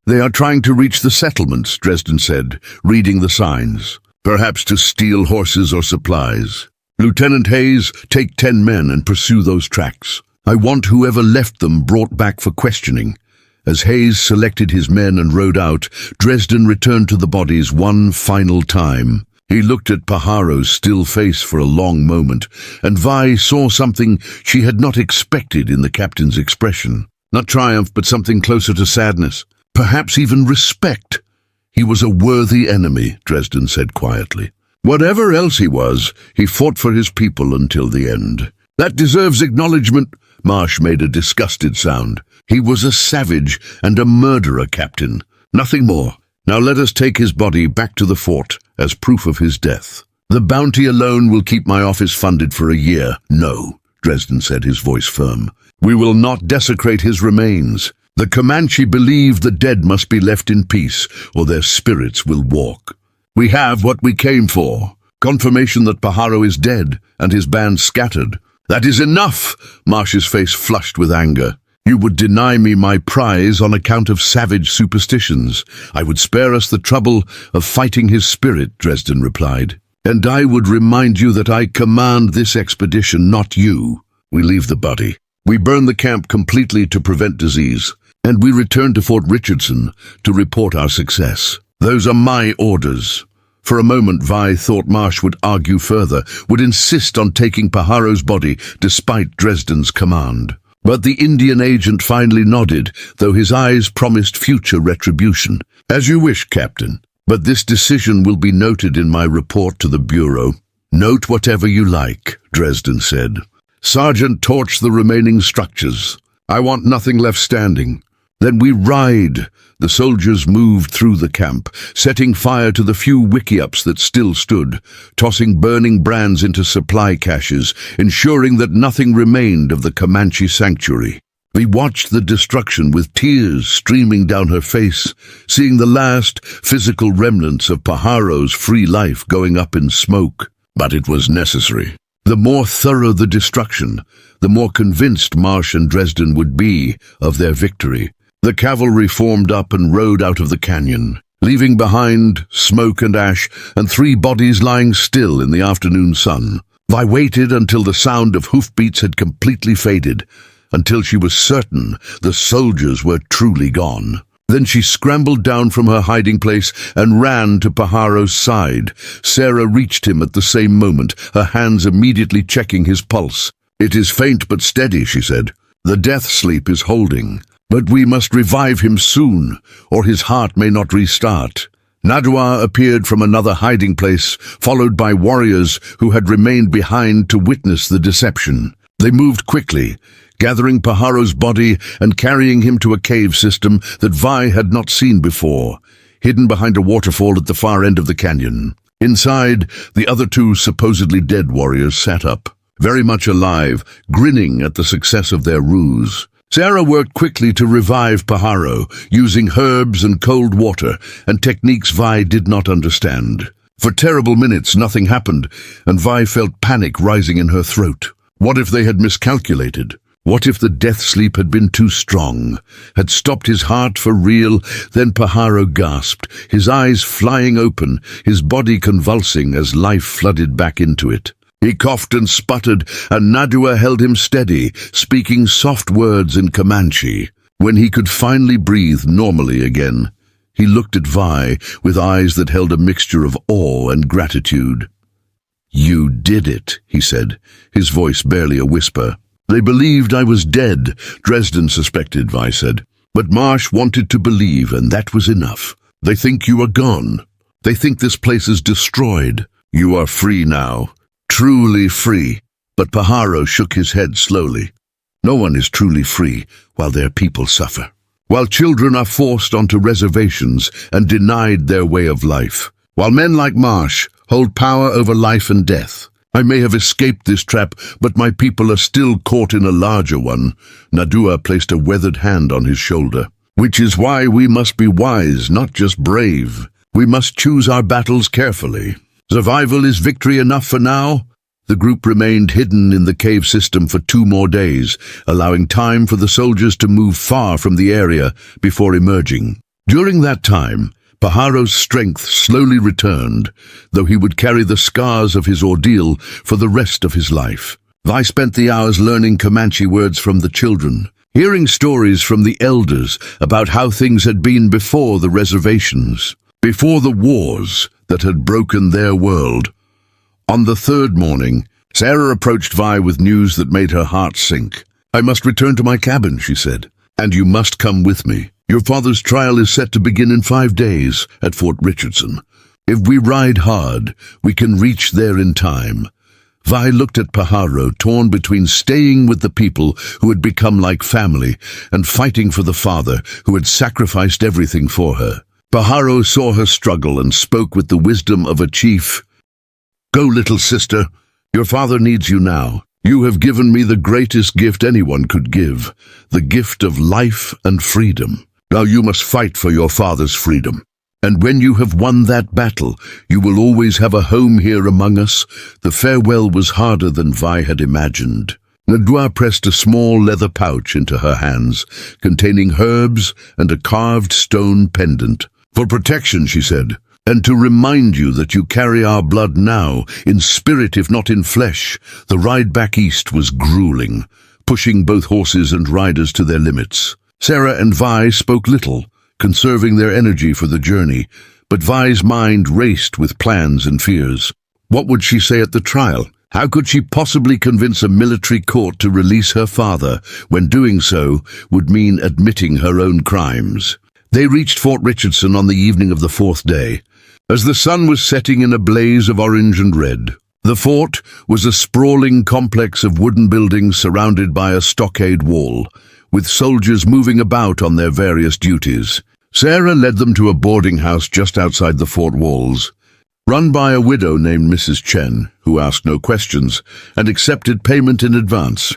"They are trying to reach the settlements," Dresden said, reading the signs. "Perhaps to steal horses or supplies. Lieutenant Hayes, take 10 men and pursue those tracks. I want whoever left them brought back for questioning." As Hayes selected his men and rode out, Dresden returned to the bodies one final time. He looked at Pajaro's still face for a long moment, and Vi saw something she had not expected in the captain's expression. Not triumph, but something closer to sadness. Perhaps even respect. "He was a worthy enemy," Dresden said quietly. "Whatever else he was, he fought for his people until the end. That deserves acknowledgement." Marsh made a disgusted sound. "He was a savage and a murderer, Captain. Nothing more. Now let us take his body back to the fort as proof of his death. The bounty alone will keep my office funded for a year." "No," Dresden said, his voice firm. "We will not desecrate his remains. The Comanche believe the dead must be left in peace, or their spirits will walk. We have what we came for. Confirmation that Pajaro is dead and his band scattered. That is enough!" Marsh's face flushed with anger. "You would deny me my prize on account of savage superstitions. I would spare us the trouble of fighting his spirit," Dresden replied. "And I would remind you that I command this expedition, not you." We leave the body. We burn the camp completely to prevent disease, and we return to Fort Richardson to report our success. Those are my orders. For a moment, Vi thought Marsh would argue further, would insist on taking Pajaro's body despite Dresden's command. But the Indian agent finally nodded, though his eyes promised future retribution. "As you wish, Captain. But this decision will be noted in my report to the Bureau." "Note whatever you like," Dresden said. "Sergeant, torch the remaining structures. I want nothing left standing. Then we ride." The soldiers moved through the camp, setting fire to the few wickiups that still stood, tossing burning brands into supply caches, ensuring that nothing remained of the Comanche sanctuary. We watched the destruction with tears streaming down her face, seeing the last physical remnants of Pajaro's free life going up in smoke. But it was necessary. The more thorough the destruction, the more convinced Marsh and Dresden would be of their victory. The cavalry formed up and rode out of the canyon, leaving behind smoke and ash and 3 bodies lying still in the afternoon sun. Vi waited until the sound of hoofbeats had completely faded, until she was certain the soldiers were truly gone. Then she scrambled down from her hiding place and ran to Pajaro's side. Sarah reached him at the same moment, her hands immediately checking his pulse. "It is faint but steady," she said. "The death sleep is holding. But we must revive him soon, or his heart may not restart." Nadua appeared from another hiding place, followed by warriors who had remained behind to witness the deception. They moved quickly, gathering Pajaro's body and carrying him to a cave system that Vi had not seen before, hidden behind a waterfall at the far end of the canyon. Inside, the other 2 supposedly dead warriors sat up, very much alive, grinning at the success of their ruse. Sarah worked quickly to revive Pajaro, using herbs and cold water and techniques Vi did not understand. For terrible minutes nothing happened, and Vi felt panic rising in her throat. What if they had miscalculated? What if the death sleep had been too strong, had stopped his heart for real? Then Pajaro gasped, his eyes flying open, his body convulsing as life flooded back into it. He coughed and sputtered, and Nadua held him steady, speaking soft words in Comanche. When he could finally breathe normally again, he looked at Vi with eyes that held a mixture of awe and gratitude. "You did it," he said, his voice barely a whisper. "They believed I was dead," Dresden suspected, Vi said. "But Marsh wanted to believe, and that was enough. They think you are gone. They think this place is destroyed. You are free now. Truly free." But Pajaro shook his head slowly. No one is truly free while their people suffer. While children are forced onto reservations and denied their way of life. While men like Marsh hold power over life and death. I may have escaped this trap, but my people are still caught in a larger one. Nadua placed a weathered hand on his shoulder. "Which is why we must be wise, not just brave. We must choose our battles carefully. Survival is victory enough for now." The group remained hidden in the cave system for 2 more days, allowing time for the soldiers to move far from the area before emerging. During that time, Pajaro's strength slowly returned, though he would carry the scars of his ordeal for the rest of his life. Vi spent the hours learning Comanche words from the children, hearing stories from the elders about how things had been before the reservations, before the wars that had broken their world. On the 3rd morning, Sarah approached Vi with news that made her heart sink. "I must return to my cabin," she said, "and you must come with me. Your father's trial is set to begin in 5 days at Fort Richardson. If we ride hard, we can reach there in time." Vi looked at Pajaro, torn between staying with the people who had become like family and fighting for the father who had sacrificed everything for her. Pajaro saw her struggle and spoke with the wisdom of a chief. "Go, little sister. Your father needs you now. You have given me the greatest gift anyone could give, the gift of life and freedom. Now you must fight for your father's freedom. And when you have won that battle, you will always have a home here among us." The farewell was harder than Vi had imagined. Nadua pressed a small leather pouch into her hands, containing herbs and a carved stone pendant. "For protection," she said, "and to remind you that you carry our blood now, in spirit if not in flesh." The ride back east was grueling, pushing both horses and riders to their limits. Sarah and Vi spoke little, conserving their energy for the journey, but Vi's mind raced with plans and fears. What would she say at the trial? How could she possibly convince a military court to release her father, when doing so would mean admitting her own crimes? They reached Fort Richardson on the evening of the 4th day, as the sun was setting in a blaze of orange and red. The fort was a sprawling complex of wooden buildings surrounded by a stockade wall, with soldiers moving about on their various duties. Sarah led them to a boarding house just outside the fort walls, run by a widow named Mrs. Chen, who asked no questions and accepted payment in advance.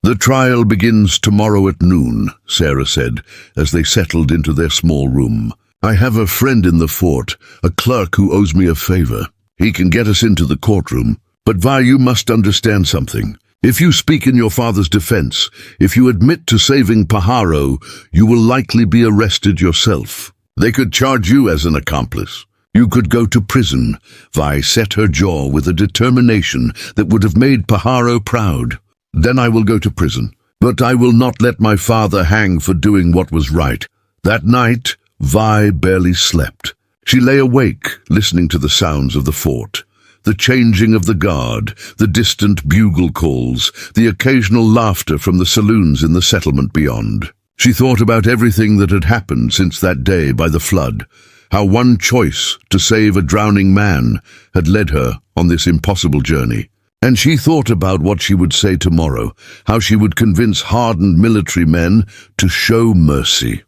"The trial begins tomorrow at noon," Sarah said, as they settled into their small room. "I have a friend in the fort, a clerk who owes me a favor. He can get us into the courtroom. But Vi, you must understand something. If you speak in your father's defense, if you admit to saving Pajaro, you will likely be arrested yourself. They could charge you as an accomplice. You could go to prison." Vi set her jaw with a determination that would have made Pajaro proud. "Then I will go to prison, but I will not let my father hang for doing what was right." That night, Vi barely slept. She lay awake, listening to the sounds of the fort. The changing of the guard, the distant bugle calls, the occasional laughter from the saloons in the settlement beyond. She thought about everything that had happened since that day by the flood, how one choice to save a drowning man had led her on this impossible journey. And she thought about what she would say tomorrow, how she would convince hardened military men to show mercy.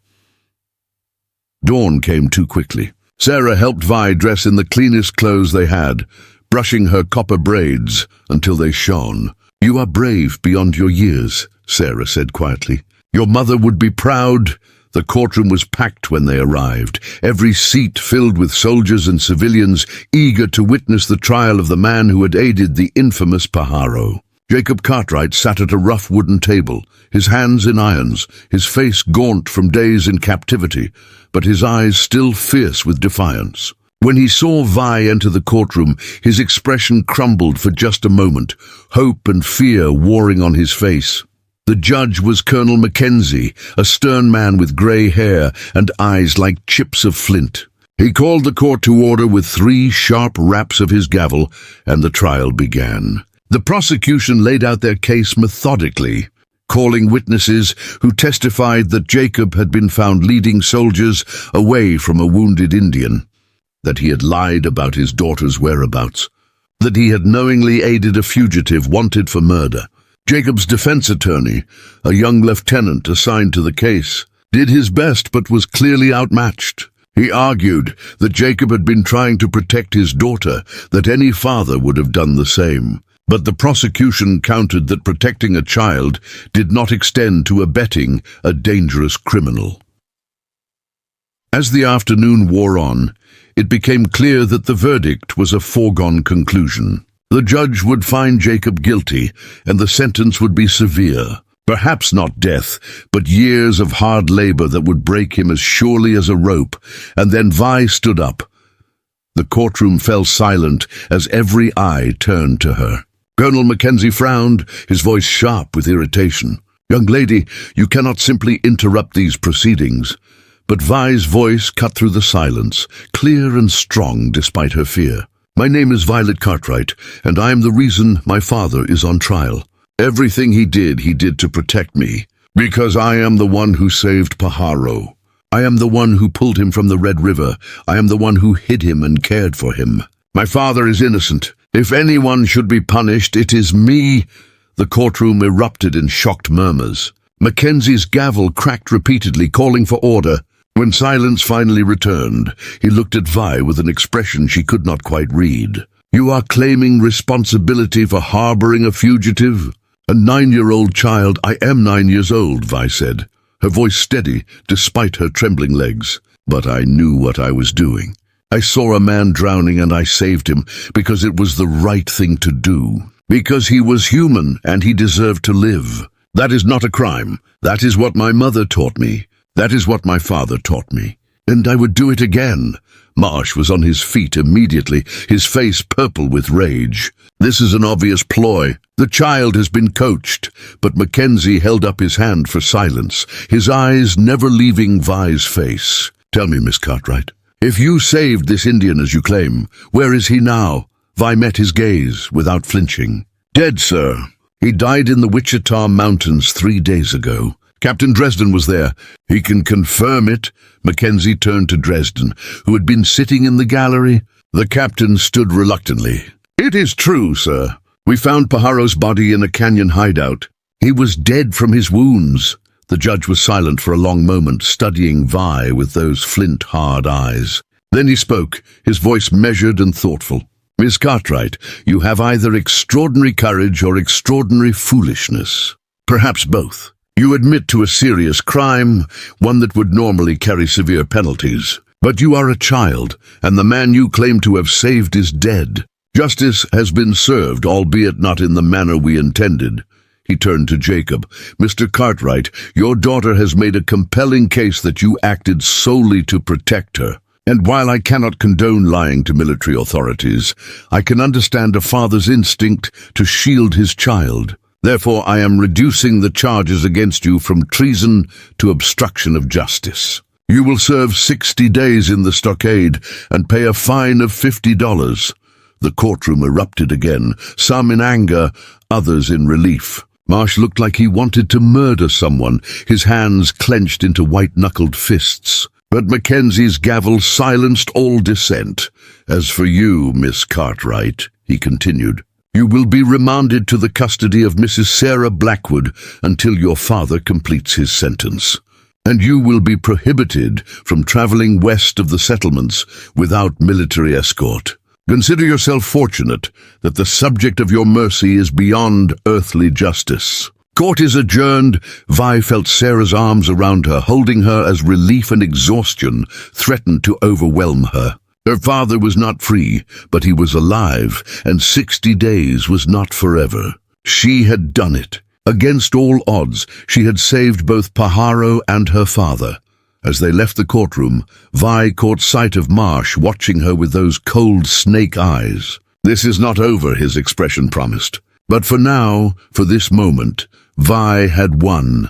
Dawn came too quickly. Sarah helped Vi dress in the cleanest clothes they had, brushing her copper braids until they shone. "You are brave beyond your years," Sarah said quietly. "Your mother would be proud." The courtroom was packed when they arrived, every seat filled with soldiers and civilians eager to witness the trial of the man who had aided the infamous Pajaro. Jacob Cartwright sat at a rough wooden table, his hands in irons, his face gaunt from days in captivity, but his eyes still fierce with defiance. When he saw Vi enter the courtroom, his expression crumbled for just a moment, hope and fear warring on his face. The judge was Colonel Mackenzie, a stern man with grey hair and eyes like chips of flint. He called the court to order with 3 sharp raps of his gavel, and the trial began. The prosecution laid out their case methodically, calling witnesses who testified that Jacob had been found leading soldiers away from a wounded Indian, that he had lied about his daughter's whereabouts, that he had knowingly aided a fugitive wanted for murder. Jacob's defense attorney, a young lieutenant assigned to the case, did his best but was clearly outmatched. He argued that Jacob had been trying to protect his daughter, that any father would have done the same. But the prosecution countered that protecting a child did not extend to abetting a dangerous criminal. As the afternoon wore on, it became clear that the verdict was a foregone conclusion. The judge would find Jacob guilty, and the sentence would be severe. Perhaps not death, but years of hard labor that would break him as surely as a rope. And then Vi stood up. The courtroom fell silent as every eye turned to her. Colonel Mackenzie frowned, his voice sharp with irritation. "Young lady, you cannot simply interrupt these proceedings." But Vi's voice cut through the silence, clear and strong despite her fear. "My name is Violet Cartwright, and I am the reason my father is on trial. Everything he did to protect me, because I am the one who saved Pajaro. I am the one who pulled him from the Red River. I am the one who hid him and cared for him. My father is innocent. If anyone should be punished, it is me." The courtroom erupted in shocked murmurs. Mackenzie's gavel cracked repeatedly, calling for order. When silence finally returned, he looked at Vi with an expression she could not quite read. "You are claiming responsibility for harboring a fugitive?" "A 9-year-old child." "I am 9 years old," Vi said, her voice steady despite her trembling legs. "But I knew what I was doing. I saw a man drowning and I saved him because it was the right thing to do. Because he was human and he deserved to live. That is not a crime. That is what my mother taught me. That is what my father taught me. And I would do it again." Marsh was on his feet immediately, his face purple with rage. "This is an obvious ploy. The child has been coached." But Mackenzie held up his hand for silence, his eyes never leaving Vi's face. "Tell me, Miss Cartwright, if you saved this Indian as you claim, where is he now?" Vi met his gaze without flinching. "Dead, sir. He died in the Wichita Mountains 3 days ago. Captain Dresden was there. He can confirm it." Mackenzie turned to Dresden, who had been sitting in the gallery. The captain stood reluctantly. "It is true, sir. We found Pajaro's body in a canyon hideout. He was dead from his wounds." The judge was silent for a long moment, studying Vi with those flint-hard eyes. Then he spoke, his voice measured and thoughtful. "Miss Cartwright, you have either extraordinary courage or extraordinary foolishness. Perhaps both. You admit to a serious crime, one that would normally carry severe penalties. But you are a child, and the man you claim to have saved is dead. Justice has been served, albeit not in the manner we intended. He turned to Jacob. Mr. Cartwright, your daughter has made a compelling case that you acted solely to protect her. And while I cannot condone lying to military authorities, I can understand a father's instinct to shield his child. Therefore, I am reducing the charges against you from treason to obstruction of justice. You will serve 60 days in the stockade and pay a fine of $50. The courtroom erupted again, some in anger, others in relief. Marsh looked like he wanted to murder someone, his hands clenched into white-knuckled fists. But Mackenzie's gavel silenced all dissent. As for you, Miss Cartwright, he continued, you will be remanded to the custody of Mrs. Sarah Blackwood until your father completes his sentence. And you will be prohibited from traveling west of the settlements without military escort. Consider yourself fortunate that the subject of your mercy is beyond earthly justice. Court is adjourned. Vi felt Sarah's arms around her, holding her as relief and exhaustion threatened to overwhelm her. Her father was not free, but he was alive, and 60 days was not forever. She had done it. Against all odds, she had saved both Pajaro and her father. As they left the courtroom, Vi caught sight of Marsh watching her with those cold snake eyes. This is not over, his expression promised. But for now, for this moment, Vi had won.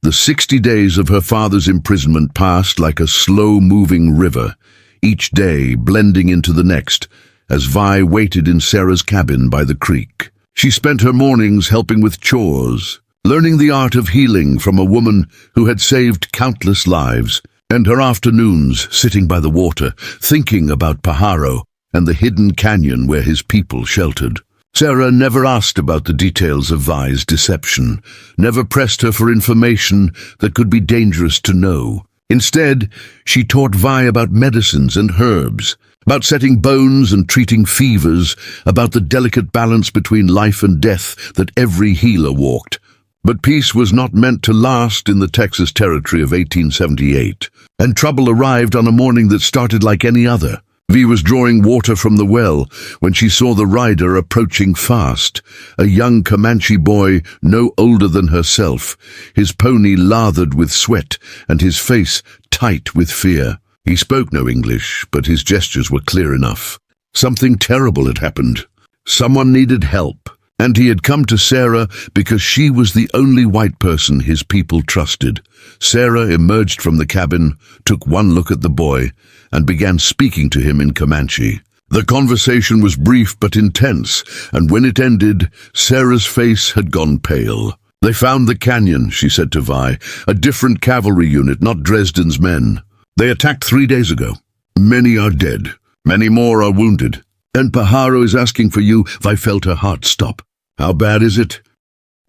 The 60 days of her father's imprisonment passed like a slow-moving river, each day blending into the next, as Vi waited in Sarah's cabin by the creek. She spent her mornings helping with chores, learning the art of healing from a woman who had saved countless lives, and her afternoons sitting by the water, thinking about Pajaro and the hidden canyon where his people sheltered. Sarah never asked about the details of Vi's deception, never pressed her for information that could be dangerous to know. Instead, she taught Vi about medicines and herbs, about setting bones and treating fevers, about the delicate balance between life and death that every healer walked. But peace was not meant to last in the Texas territory of 1878, and trouble arrived on a morning that started like any other. Vi was drawing water from the well when she saw the rider approaching fast, a young Comanche boy no older than herself, his pony lathered with sweat and his face tight with fear. He spoke no English, but his gestures were clear enough. Something terrible had happened. Someone needed help, and he had come to Sarah because she was the only white person his people trusted. Sarah emerged from the cabin, took one look at the boy, and began speaking to him in Comanche. The conversation was brief but intense, and when it ended, Sarah's face had gone pale. They found the canyon, she said to Vi, a different cavalry unit, not Dresden's men. They attacked 3 days ago. Many are dead. Many more are wounded. And Pajaro is asking for you. Vi felt her heart stop. How bad is it?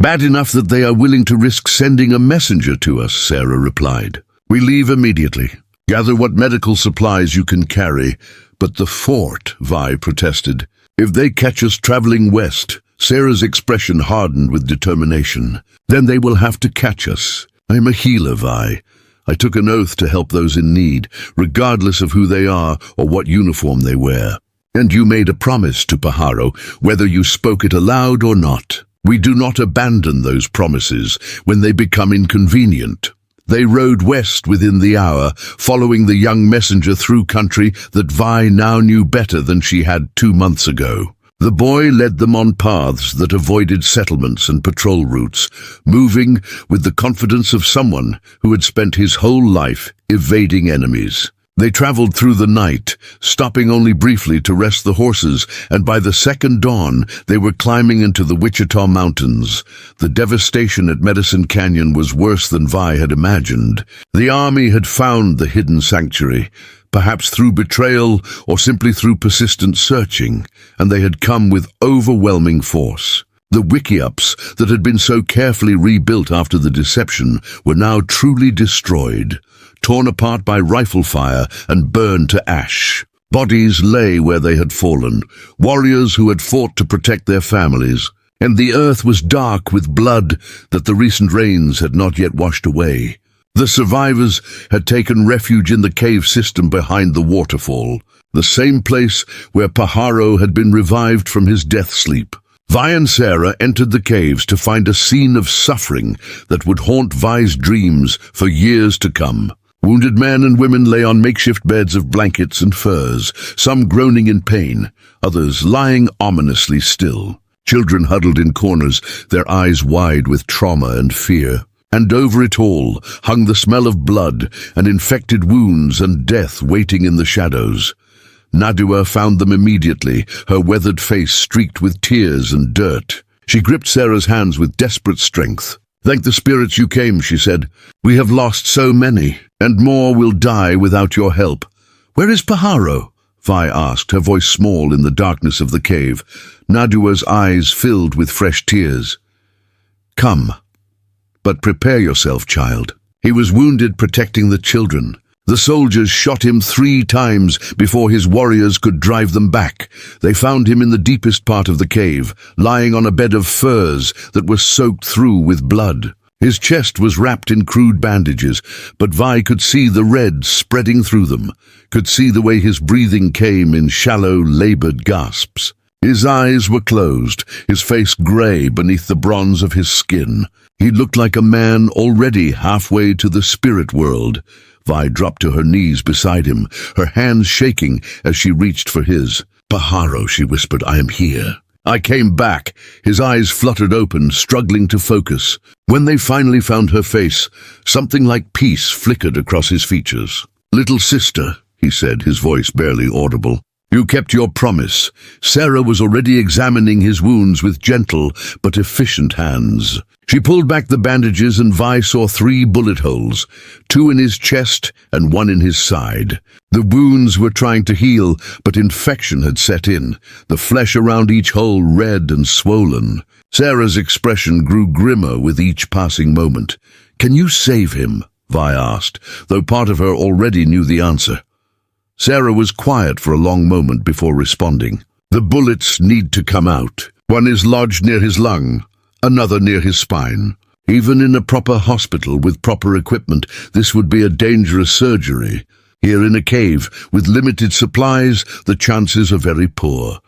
Bad enough that they are willing to risk sending a messenger to us, Sarah replied. We leave immediately. Gather what medical supplies you can carry. But the fort, Vi protested. If they catch us traveling west, Sarah's expression hardened with determination. Then they will have to catch us. I'm a healer, Vi. I took an oath to help those in need, regardless of who they are or what uniform they wear. And you made a promise to Pajaro, whether you spoke it aloud or not. We do not abandon those promises when they become inconvenient. They rode west within the hour, following the young messenger through country that Vi now knew better than she had 2 months ago. The boy led them on paths that avoided settlements and patrol routes, moving with the confidence of someone who had spent his whole life evading enemies. They traveled through the night, stopping only briefly to rest the horses, and by the second dawn they were climbing into the Wichita Mountains. The devastation at Medicine Canyon was worse than Vi had imagined. The army had found the hidden sanctuary, perhaps through betrayal or simply through persistent searching, and they had come with overwhelming force. The wickiups that had been so carefully rebuilt after the deception were now truly destroyed, torn apart by rifle fire and burned to ash. Bodies lay where they had fallen, warriors who had fought to protect their families, and the earth was dark with blood that the recent rains had not yet washed away. The survivors had taken refuge in the cave system behind the waterfall. the same place where Paharo had been revived from his death sleep. Vi and Sarah entered the caves to find a scene of suffering that would haunt Vi's dreams for years to come. Wounded men and women lay on makeshift beds of blankets and furs, some groaning in pain, others lying ominously still. Children huddled in corners, their eyes wide with trauma and fear. And over it all hung the smell of blood and infected wounds and death waiting in the shadows. Nadua found them immediately, her weathered face streaked with tears and dirt. She gripped Sarah's hands with desperate strength. "Thank the spirits you came," she said. "We have lost so many, and more will die without your help." "Where is Paharo?" Vi asked, her voice small in the darkness of the cave. Nadua's eyes filled with fresh tears. "Come, but prepare yourself, child. He was wounded protecting the children. The soldiers shot him 3 times before his warriors could drive them back. They found him in the deepest part of the cave, lying on a bed of furs that were soaked through with blood. His chest was wrapped in crude bandages, but Vi could see the red spreading through them, could see the way his breathing came in shallow, labored gasps. His eyes were closed, his face gray beneath the bronze of his skin. He looked like a man already halfway to the spirit world. Vi dropped to her knees beside him, her hands shaking as she reached for his. "Paharo," she whispered, "I am here. I came back." His eyes fluttered open, struggling to focus. When they finally found her face, something like peace flickered across his features. "Little sister," he said, his voice barely audible. "You kept your promise." Sarah was already examining his wounds with gentle but efficient hands. She pulled back the bandages and Vi saw 3 bullet holes, 2 in his chest and 1 in his side. The wounds were trying to heal, but infection had set in, the flesh around each hole red and swollen. Sarah's expression grew grimmer with each passing moment. "Can you save him?" Vi asked, though part of her already knew the answer. Sarah was quiet for a long moment before responding. "The bullets need to come out. One is lodged near his lung, another near his spine. Even in a proper hospital with proper equipment, this would be a dangerous surgery. Here in a cave, with limited supplies, the chances are very poor.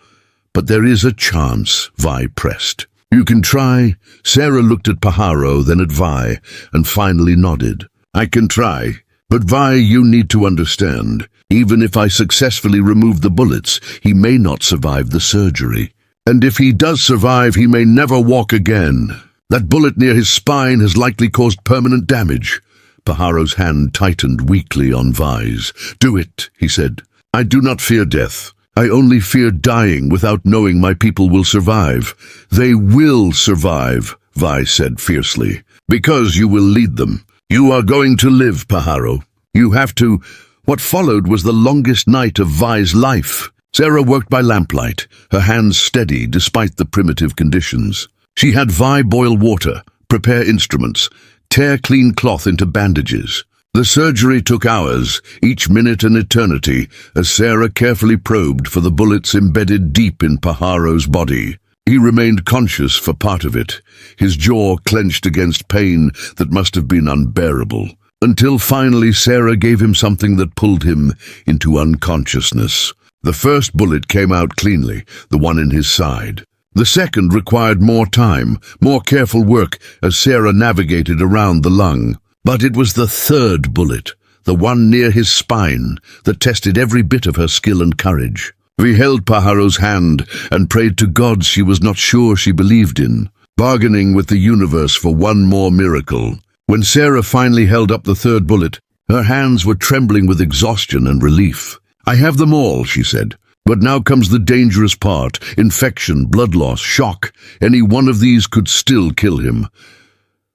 But there is a chance," Vi pressed. "You can try." Sarah looked at Paharo, then at Vi, and finally nodded. "I can try. But Vi, you need to understand. Even if I successfully remove the bullets, he may not survive the surgery. And if he does survive, he may never walk again. That bullet near his spine has likely caused permanent damage." Paharo's hand tightened weakly on Vi's. "Do it," he said. "I do not fear death. I only fear dying without knowing my people will survive." "They will survive," Vi said fiercely, "because you will lead them. You are going to live, Paharo. You have to." What followed was the longest night of Vi's life. Sarah worked by lamplight, her hands steady despite the primitive conditions. She had Vi boil water, prepare instruments, tear clean cloth into bandages. The surgery took hours, each minute an eternity, as Sarah carefully probed for the bullets embedded deep in Paharo's body. He remained conscious for part of it, his jaw clenched against pain that must have been unbearable, until finally Sarah gave him something that pulled him into unconsciousness. The first bullet came out cleanly, the one in his side. The second required more time, more careful work as Sarah navigated around the lung. But it was the third bullet, the one near his spine, that tested every bit of her skill and courage. We held Paharo's hand and prayed to gods she was not sure she believed in, bargaining with the universe for one more miracle. When Sarah finally held up the third bullet, her hands were trembling with exhaustion and relief. "I have them all," she said. "But now comes the dangerous part: infection, blood loss, shock. Any one of these could still kill him."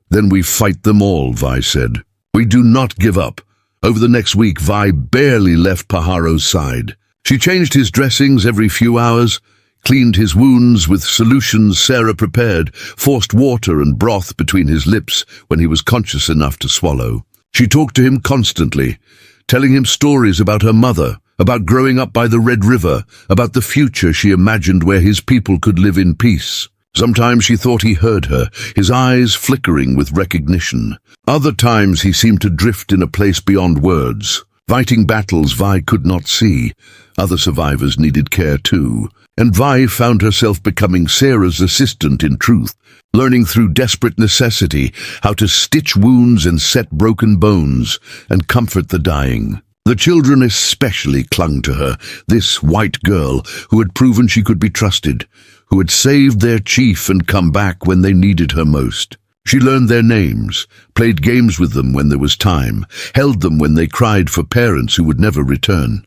"Then we fight them all," Vi said. "We do not give up." Over the next week, Vi barely left Paharo's side. She changed his dressings every few hours, cleaned his wounds with solutions Sarah prepared, forced water and broth between his lips when he was conscious enough to swallow. She talked to him constantly, telling him stories about her mother, about growing up by the Red River, about the future she imagined where his people could live in peace. Sometimes she thought he heard her, his eyes flickering with recognition. Other times he seemed to drift in a place beyond words. Fighting battles Vi could not see. Other survivors needed care too. And Vi found herself becoming Sarah's assistant in truth, learning through desperate necessity how to stitch wounds and set broken bones and comfort the dying. The children especially clung to her, this white girl who had proven she could be trusted, who had saved their chief and come back when they needed her most. She learned their names, played games with them when there was time, held them when they cried for parents who would never return.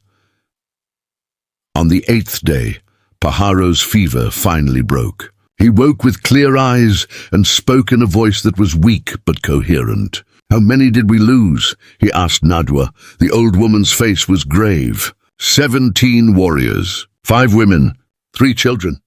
On the 8th day, Pajaro's fever finally broke. He woke with clear eyes and spoke in a voice that was weak but coherent. "How many did we lose?" he asked Nadua. The old woman's face was grave. 17 warriors, 5 women, 3 children,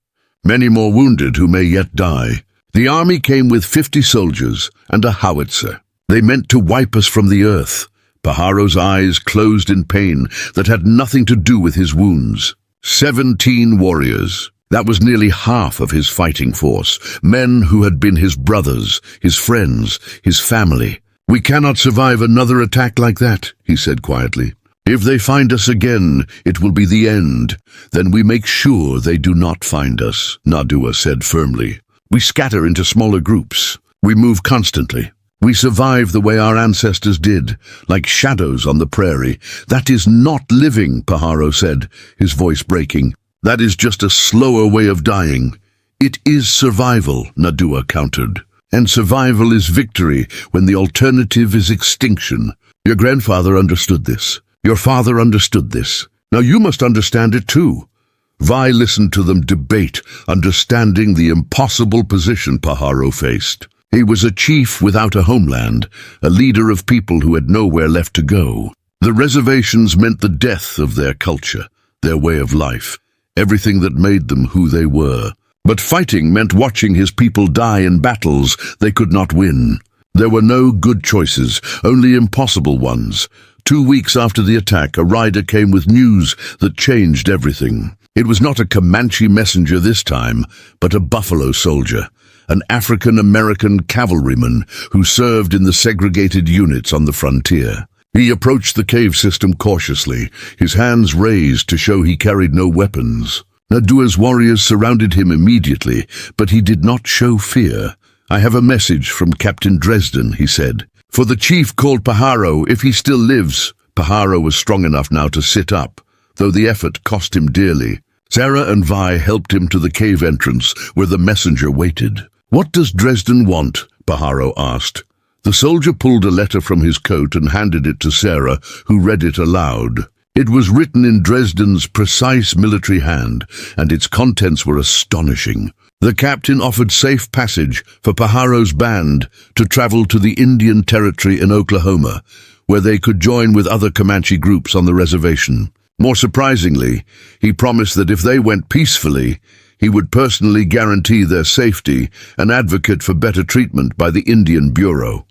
many more wounded who may yet die. The army came with 50 soldiers and a howitzer. They meant to wipe us from the earth. Pajaro's eyes closed in pain that had nothing to do with his wounds. 17 warriors. That was nearly half of his fighting force, men who had been his brothers, his friends, his family. "We cannot survive another attack like that," he said quietly. "If they find us again, it will be the end. Then we make sure they do not find us," Nadua said firmly. "We scatter into smaller groups. We move constantly. We survive the way our ancestors did, like shadows on the prairie." "That is not living," Pajaro said, his voice breaking. "That is just a slower way of dying." "It is survival," Nadua countered. "And survival is victory when the alternative is extinction. Your grandfather understood this. Your father understood this. Now you must understand it too." Vi listened to them debate, understanding the impossible position Pajaro faced. He was a chief without a homeland, a leader of people who had nowhere left to go. The reservations meant the death of their culture, their way of life, everything that made them who they were. But fighting meant watching his people die in battles they could not win. There were no good choices, only impossible ones. 2 weeks after the attack, a rider came with news that changed everything. It was not a Comanche messenger this time, but a buffalo soldier, an African-American cavalryman who served in the segregated units on the frontier. He approached the cave system cautiously, his hands raised to show he carried no weapons. Nadua's warriors surrounded him immediately, but he did not show fear. "I have a message from Captain Dresden," he said. "For the chief called Pajaro, if he still lives." Pajaro was strong enough now to sit up, though the effort cost him dearly. Sarah and Vi helped him to the cave entrance, where the messenger waited. "What does Dresden want?" Pajaro asked. The soldier pulled a letter from his coat and handed it to Sarah, who read it aloud. It was written in Dresden's precise military hand, and its contents were astonishing. The captain offered safe passage for Pajaro's band to travel to the Indian Territory in Oklahoma, where they could join with other Comanche groups on the reservation. More surprisingly, he promised that if they went peacefully, he would personally guarantee their safety and advocate for better treatment by the Indian Bureau.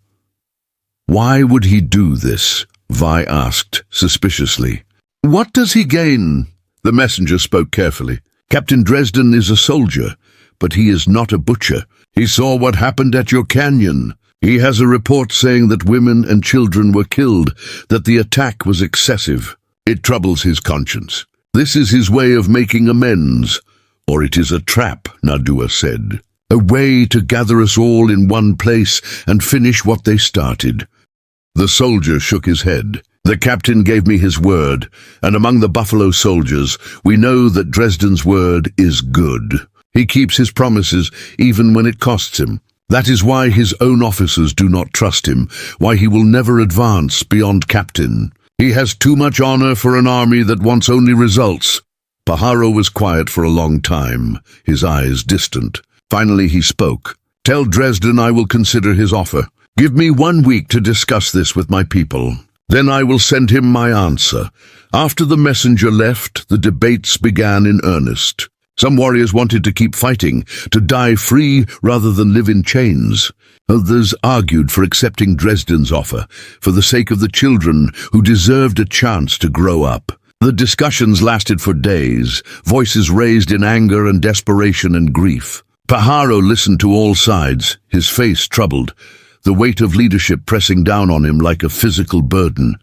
"Why would he do this?" Vi asked suspiciously. "What does he gain?" The messenger spoke carefully. "Captain Dresden is a soldier, but he is not a butcher. He saw what happened at your canyon. He has a report saying that women and children were killed, that the attack was excessive. It troubles his conscience. This is his way of making amends. Or it is a trap," Nadua said. "A way to gather us all in one place and finish what they started." The soldier shook his head. "The captain gave me his word, and among the buffalo soldiers, we know that Dresden's word is good. He keeps his promises even when it costs him. That is why his own officers do not trust him, why he will never advance beyond captain. He has too much honor for an army that wants only results." Pajaro was quiet for a long time, his eyes distant. Finally he spoke. "Tell Dresden I will consider his offer. Give me 1 week to discuss this with my people. Then I will send him my answer." After the messenger left, the debates began in earnest. Some warriors wanted to keep fighting, to die free rather than live in chains. Others argued for accepting Dresden's offer, for the sake of the children who deserved a chance to grow up. The discussions lasted for days, voices raised in anger and desperation and grief. Pajaro listened to all sides, his face troubled, the weight of leadership pressing down on him like a physical burden.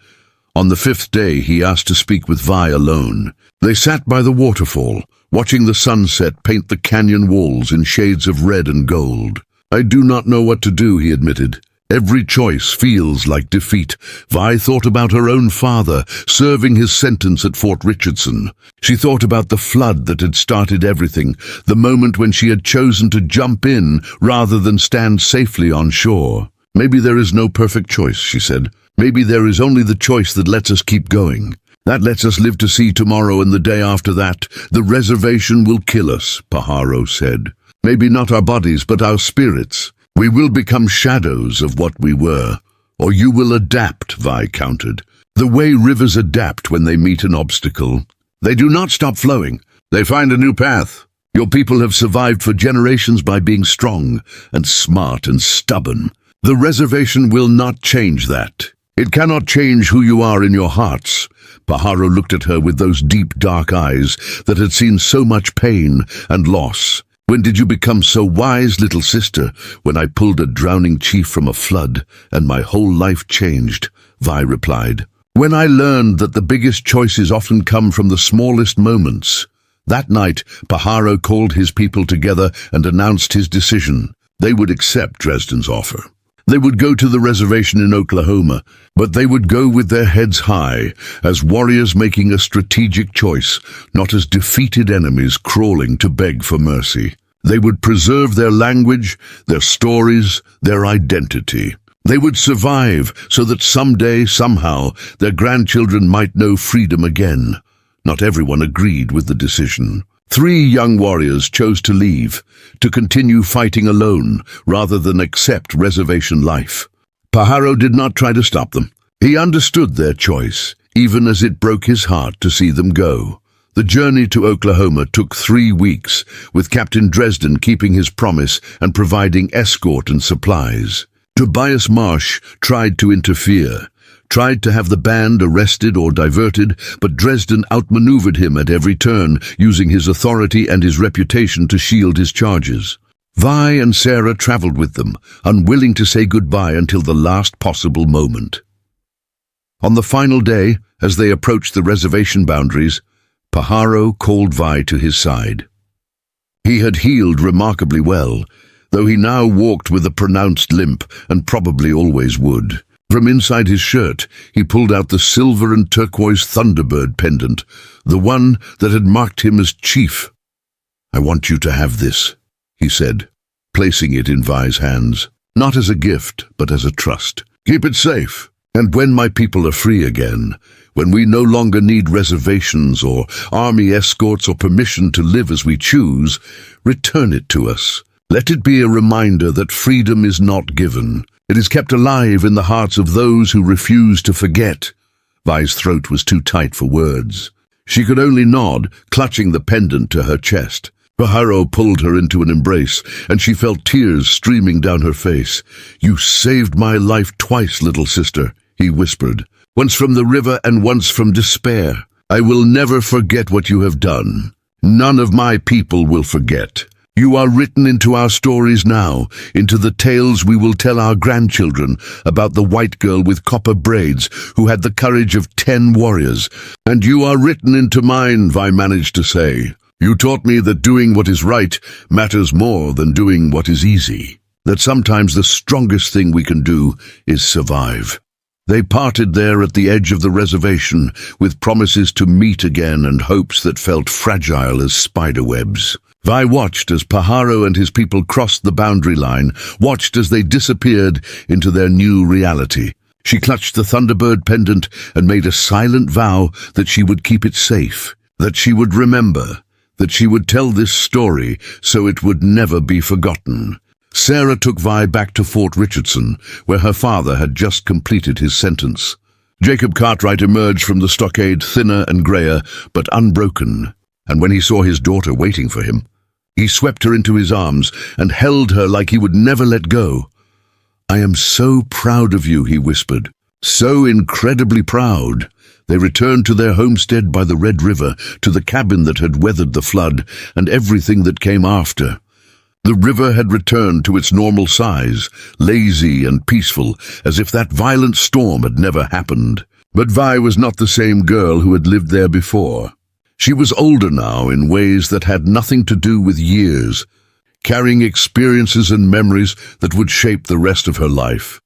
On the 5th day, he asked to speak with Vi alone. They sat by the waterfall, watching the sunset paint the canyon walls in shades of red and gold. "I do not know what to do," he admitted. "Every choice feels like defeat." Vi thought about her own father, serving his sentence at Fort Richardson. She thought about the flood that had started everything, the moment when she had chosen to jump in rather than stand safely on shore. "Maybe there is no perfect choice," she said. "Maybe there is only the choice that lets us keep going. That lets us live to see tomorrow, and the day after that, the reservation will kill us," Pajaro said. "Maybe not our bodies, but our spirits. We will become shadows of what we were. Or you will adapt," Vi countered. "The way rivers adapt when they meet an obstacle. They do not stop flowing. They find a new path. Your people have survived for generations by being strong and smart and stubborn. The reservation will not change that. It cannot change who you are in your hearts." Pajaro looked at her with those deep, dark eyes that had seen so much pain and loss. "When did you become so wise, little sister?" "When I pulled a drowning chief from a flood, and my whole life changed," Vi replied. "When I learned that the biggest choices often come from the smallest moments." That night, Pajaro called his people together and announced his decision. They would accept Dresden's offer. They would go to the reservation in Oklahoma, but they would go with their heads high, as warriors making a strategic choice, not as defeated enemies crawling to beg for mercy. They would preserve their language, their stories, their identity. They would survive so that someday, somehow, their grandchildren might know freedom again. Not everyone agreed with the decision. 3 young warriors chose to leave, to continue fighting alone rather than accept reservation life. Pajaro did not try to stop them. He understood their choice, even as it broke his heart to see them go. The journey to Oklahoma took 3 weeks, with Captain Dresden keeping his promise and providing escort and supplies. Tobias Marsh tried to interfere, tried to have the band arrested or diverted, but Dresden outmaneuvered him at every turn, using his authority and his reputation to shield his charges. Vi and Sarah traveled with them, unwilling to say goodbye until the last possible moment. On the final day, as they approached the reservation boundaries, Pajaro called Vi to his side. He had healed remarkably well, though he now walked with a pronounced limp and probably always would. From inside his shirt, he pulled out the silver and turquoise Thunderbird pendant, the one that had marked him as chief. "I want you to have this," he said, placing it in Vi's hands. "Not as a gift, but as a trust. Keep it safe, and when my people are free again, when we no longer need reservations or army escorts or permission to live as we choose, return it to us. Let it be a reminder that freedom is not given. It is kept alive in the hearts of those who refuse to forget." Vi's throat was too tight for words. She could only nod, clutching the pendant to her chest. Pajaro pulled her into an embrace, and she felt tears streaming down her face. "You saved my life twice, little sister," he whispered. "Once from the river and once from despair. I will never forget what you have done. None of my people will forget. You are written into our stories now, into the tales we will tell our grandchildren about the white girl with copper braids who had the courage of 10 warriors. And you are written into mine," Vi managed to say. "You taught me that doing what is right matters more than doing what is easy. That sometimes the strongest thing we can do is survive." They parted there at the edge of the reservation, with promises to meet again and hopes that felt fragile as spiderwebs. Vi watched as Pajaro and his people crossed the boundary line, watched as they disappeared into their new reality. She clutched the Thunderbird pendant and made a silent vow that she would keep it safe, that she would remember, that she would tell this story so it would never be forgotten. Sarah took Vi back to Fort Richardson, where her father had just completed his sentence. Jacob Cartwright emerged from the stockade thinner and greyer, but unbroken, and when he saw his daughter waiting for him, he swept her into his arms and held her like he would never let go. "I am so proud of you," he whispered. "So incredibly proud." They returned to their homestead by the Red River, to the cabin that had weathered the flood and everything that came after. The river had returned to its normal size, lazy and peaceful, as if that violent storm had never happened. But Vi was not the same girl who had lived there before. She was older now in ways that had nothing to do with years, carrying experiences and memories that would shape the rest of her life.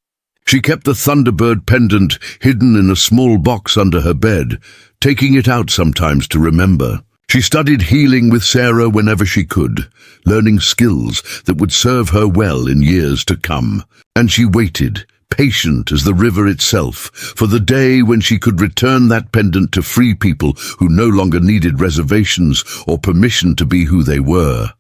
She kept the Thunderbird pendant hidden in a small box under her bed, taking it out sometimes to remember. She studied healing with Sarah whenever she could, learning skills that would serve her well in years to come. And she waited, patient as the river itself, for the day when she could return that pendant to free people who no longer needed reservations or permission to be who they were.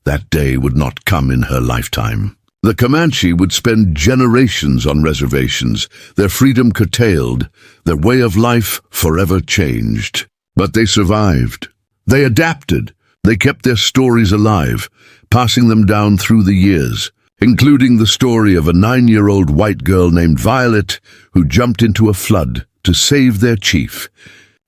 That day would not come in her lifetime. The Comanche would spend generations on reservations, their freedom curtailed, their way of life forever changed. But they survived. They adapted. They kept their stories alive, passing them down through the years, including the story of a 9-year-old white girl named Violet who jumped into a flood to save their chief.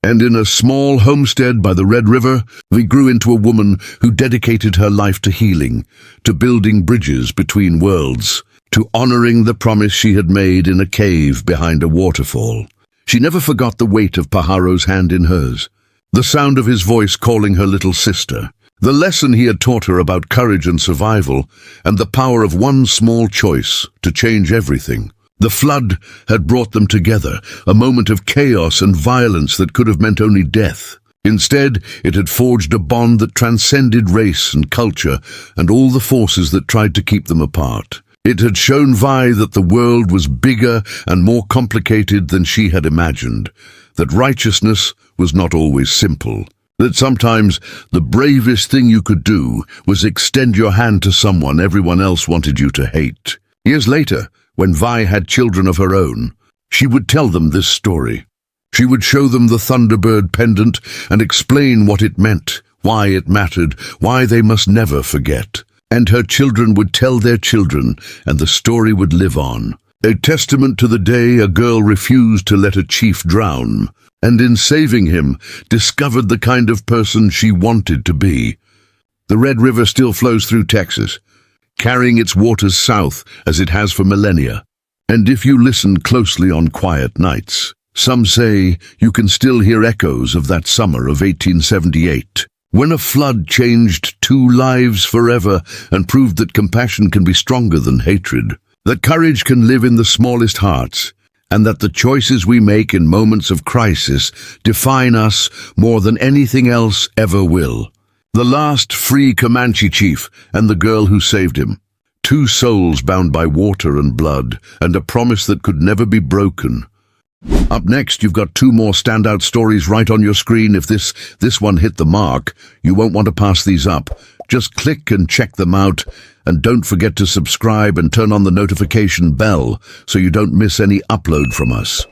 And in a small homestead by the Red River, we grew into a woman who dedicated her life to healing, to building bridges between worlds, to honoring the promise she had made in a cave behind a waterfall. She never forgot the weight of Pajaro's hand in hers, the sound of his voice calling her little sister, the lesson he had taught her about courage and survival, and the power of one small choice to change everything. The flood had brought them together, a moment of chaos and violence that could have meant only death. Instead, it had forged a bond that transcended race and culture and all the forces that tried to keep them apart. It had shown Vi that the world was bigger and more complicated than she had imagined, that righteousness was not always simple, that sometimes the bravest thing you could do was extend your hand to someone everyone else wanted you to hate. Years later, when Vi had children of her own, she would tell them this story. She would show them the Thunderbird pendant and explain what it meant, why it mattered, why they must never forget. And her children would tell their children, and the story would live on. A testament to the day a girl refused to let a chief drown, and in saving him, discovered the kind of person she wanted to be. The Red River still flows through Texas, carrying its waters south as it has for millennia. And if you listen closely on quiet nights, some say you can still hear echoes of that summer of 1878, when a flood changed 2 lives forever and proved that compassion can be stronger than hatred, that courage can live in the smallest hearts, and that the choices we make in moments of crisis define us more than anything else ever will. The last free Comanche chief and the girl who saved him. 2 souls bound by water and blood, and a promise that could never be broken. Up next, you've got 2 more standout stories right on your screen. If this one hit the mark, you won't want to pass these up. Just click and check them out, and don't forget to subscribe and turn on the notification bell so you don't miss any upload from us.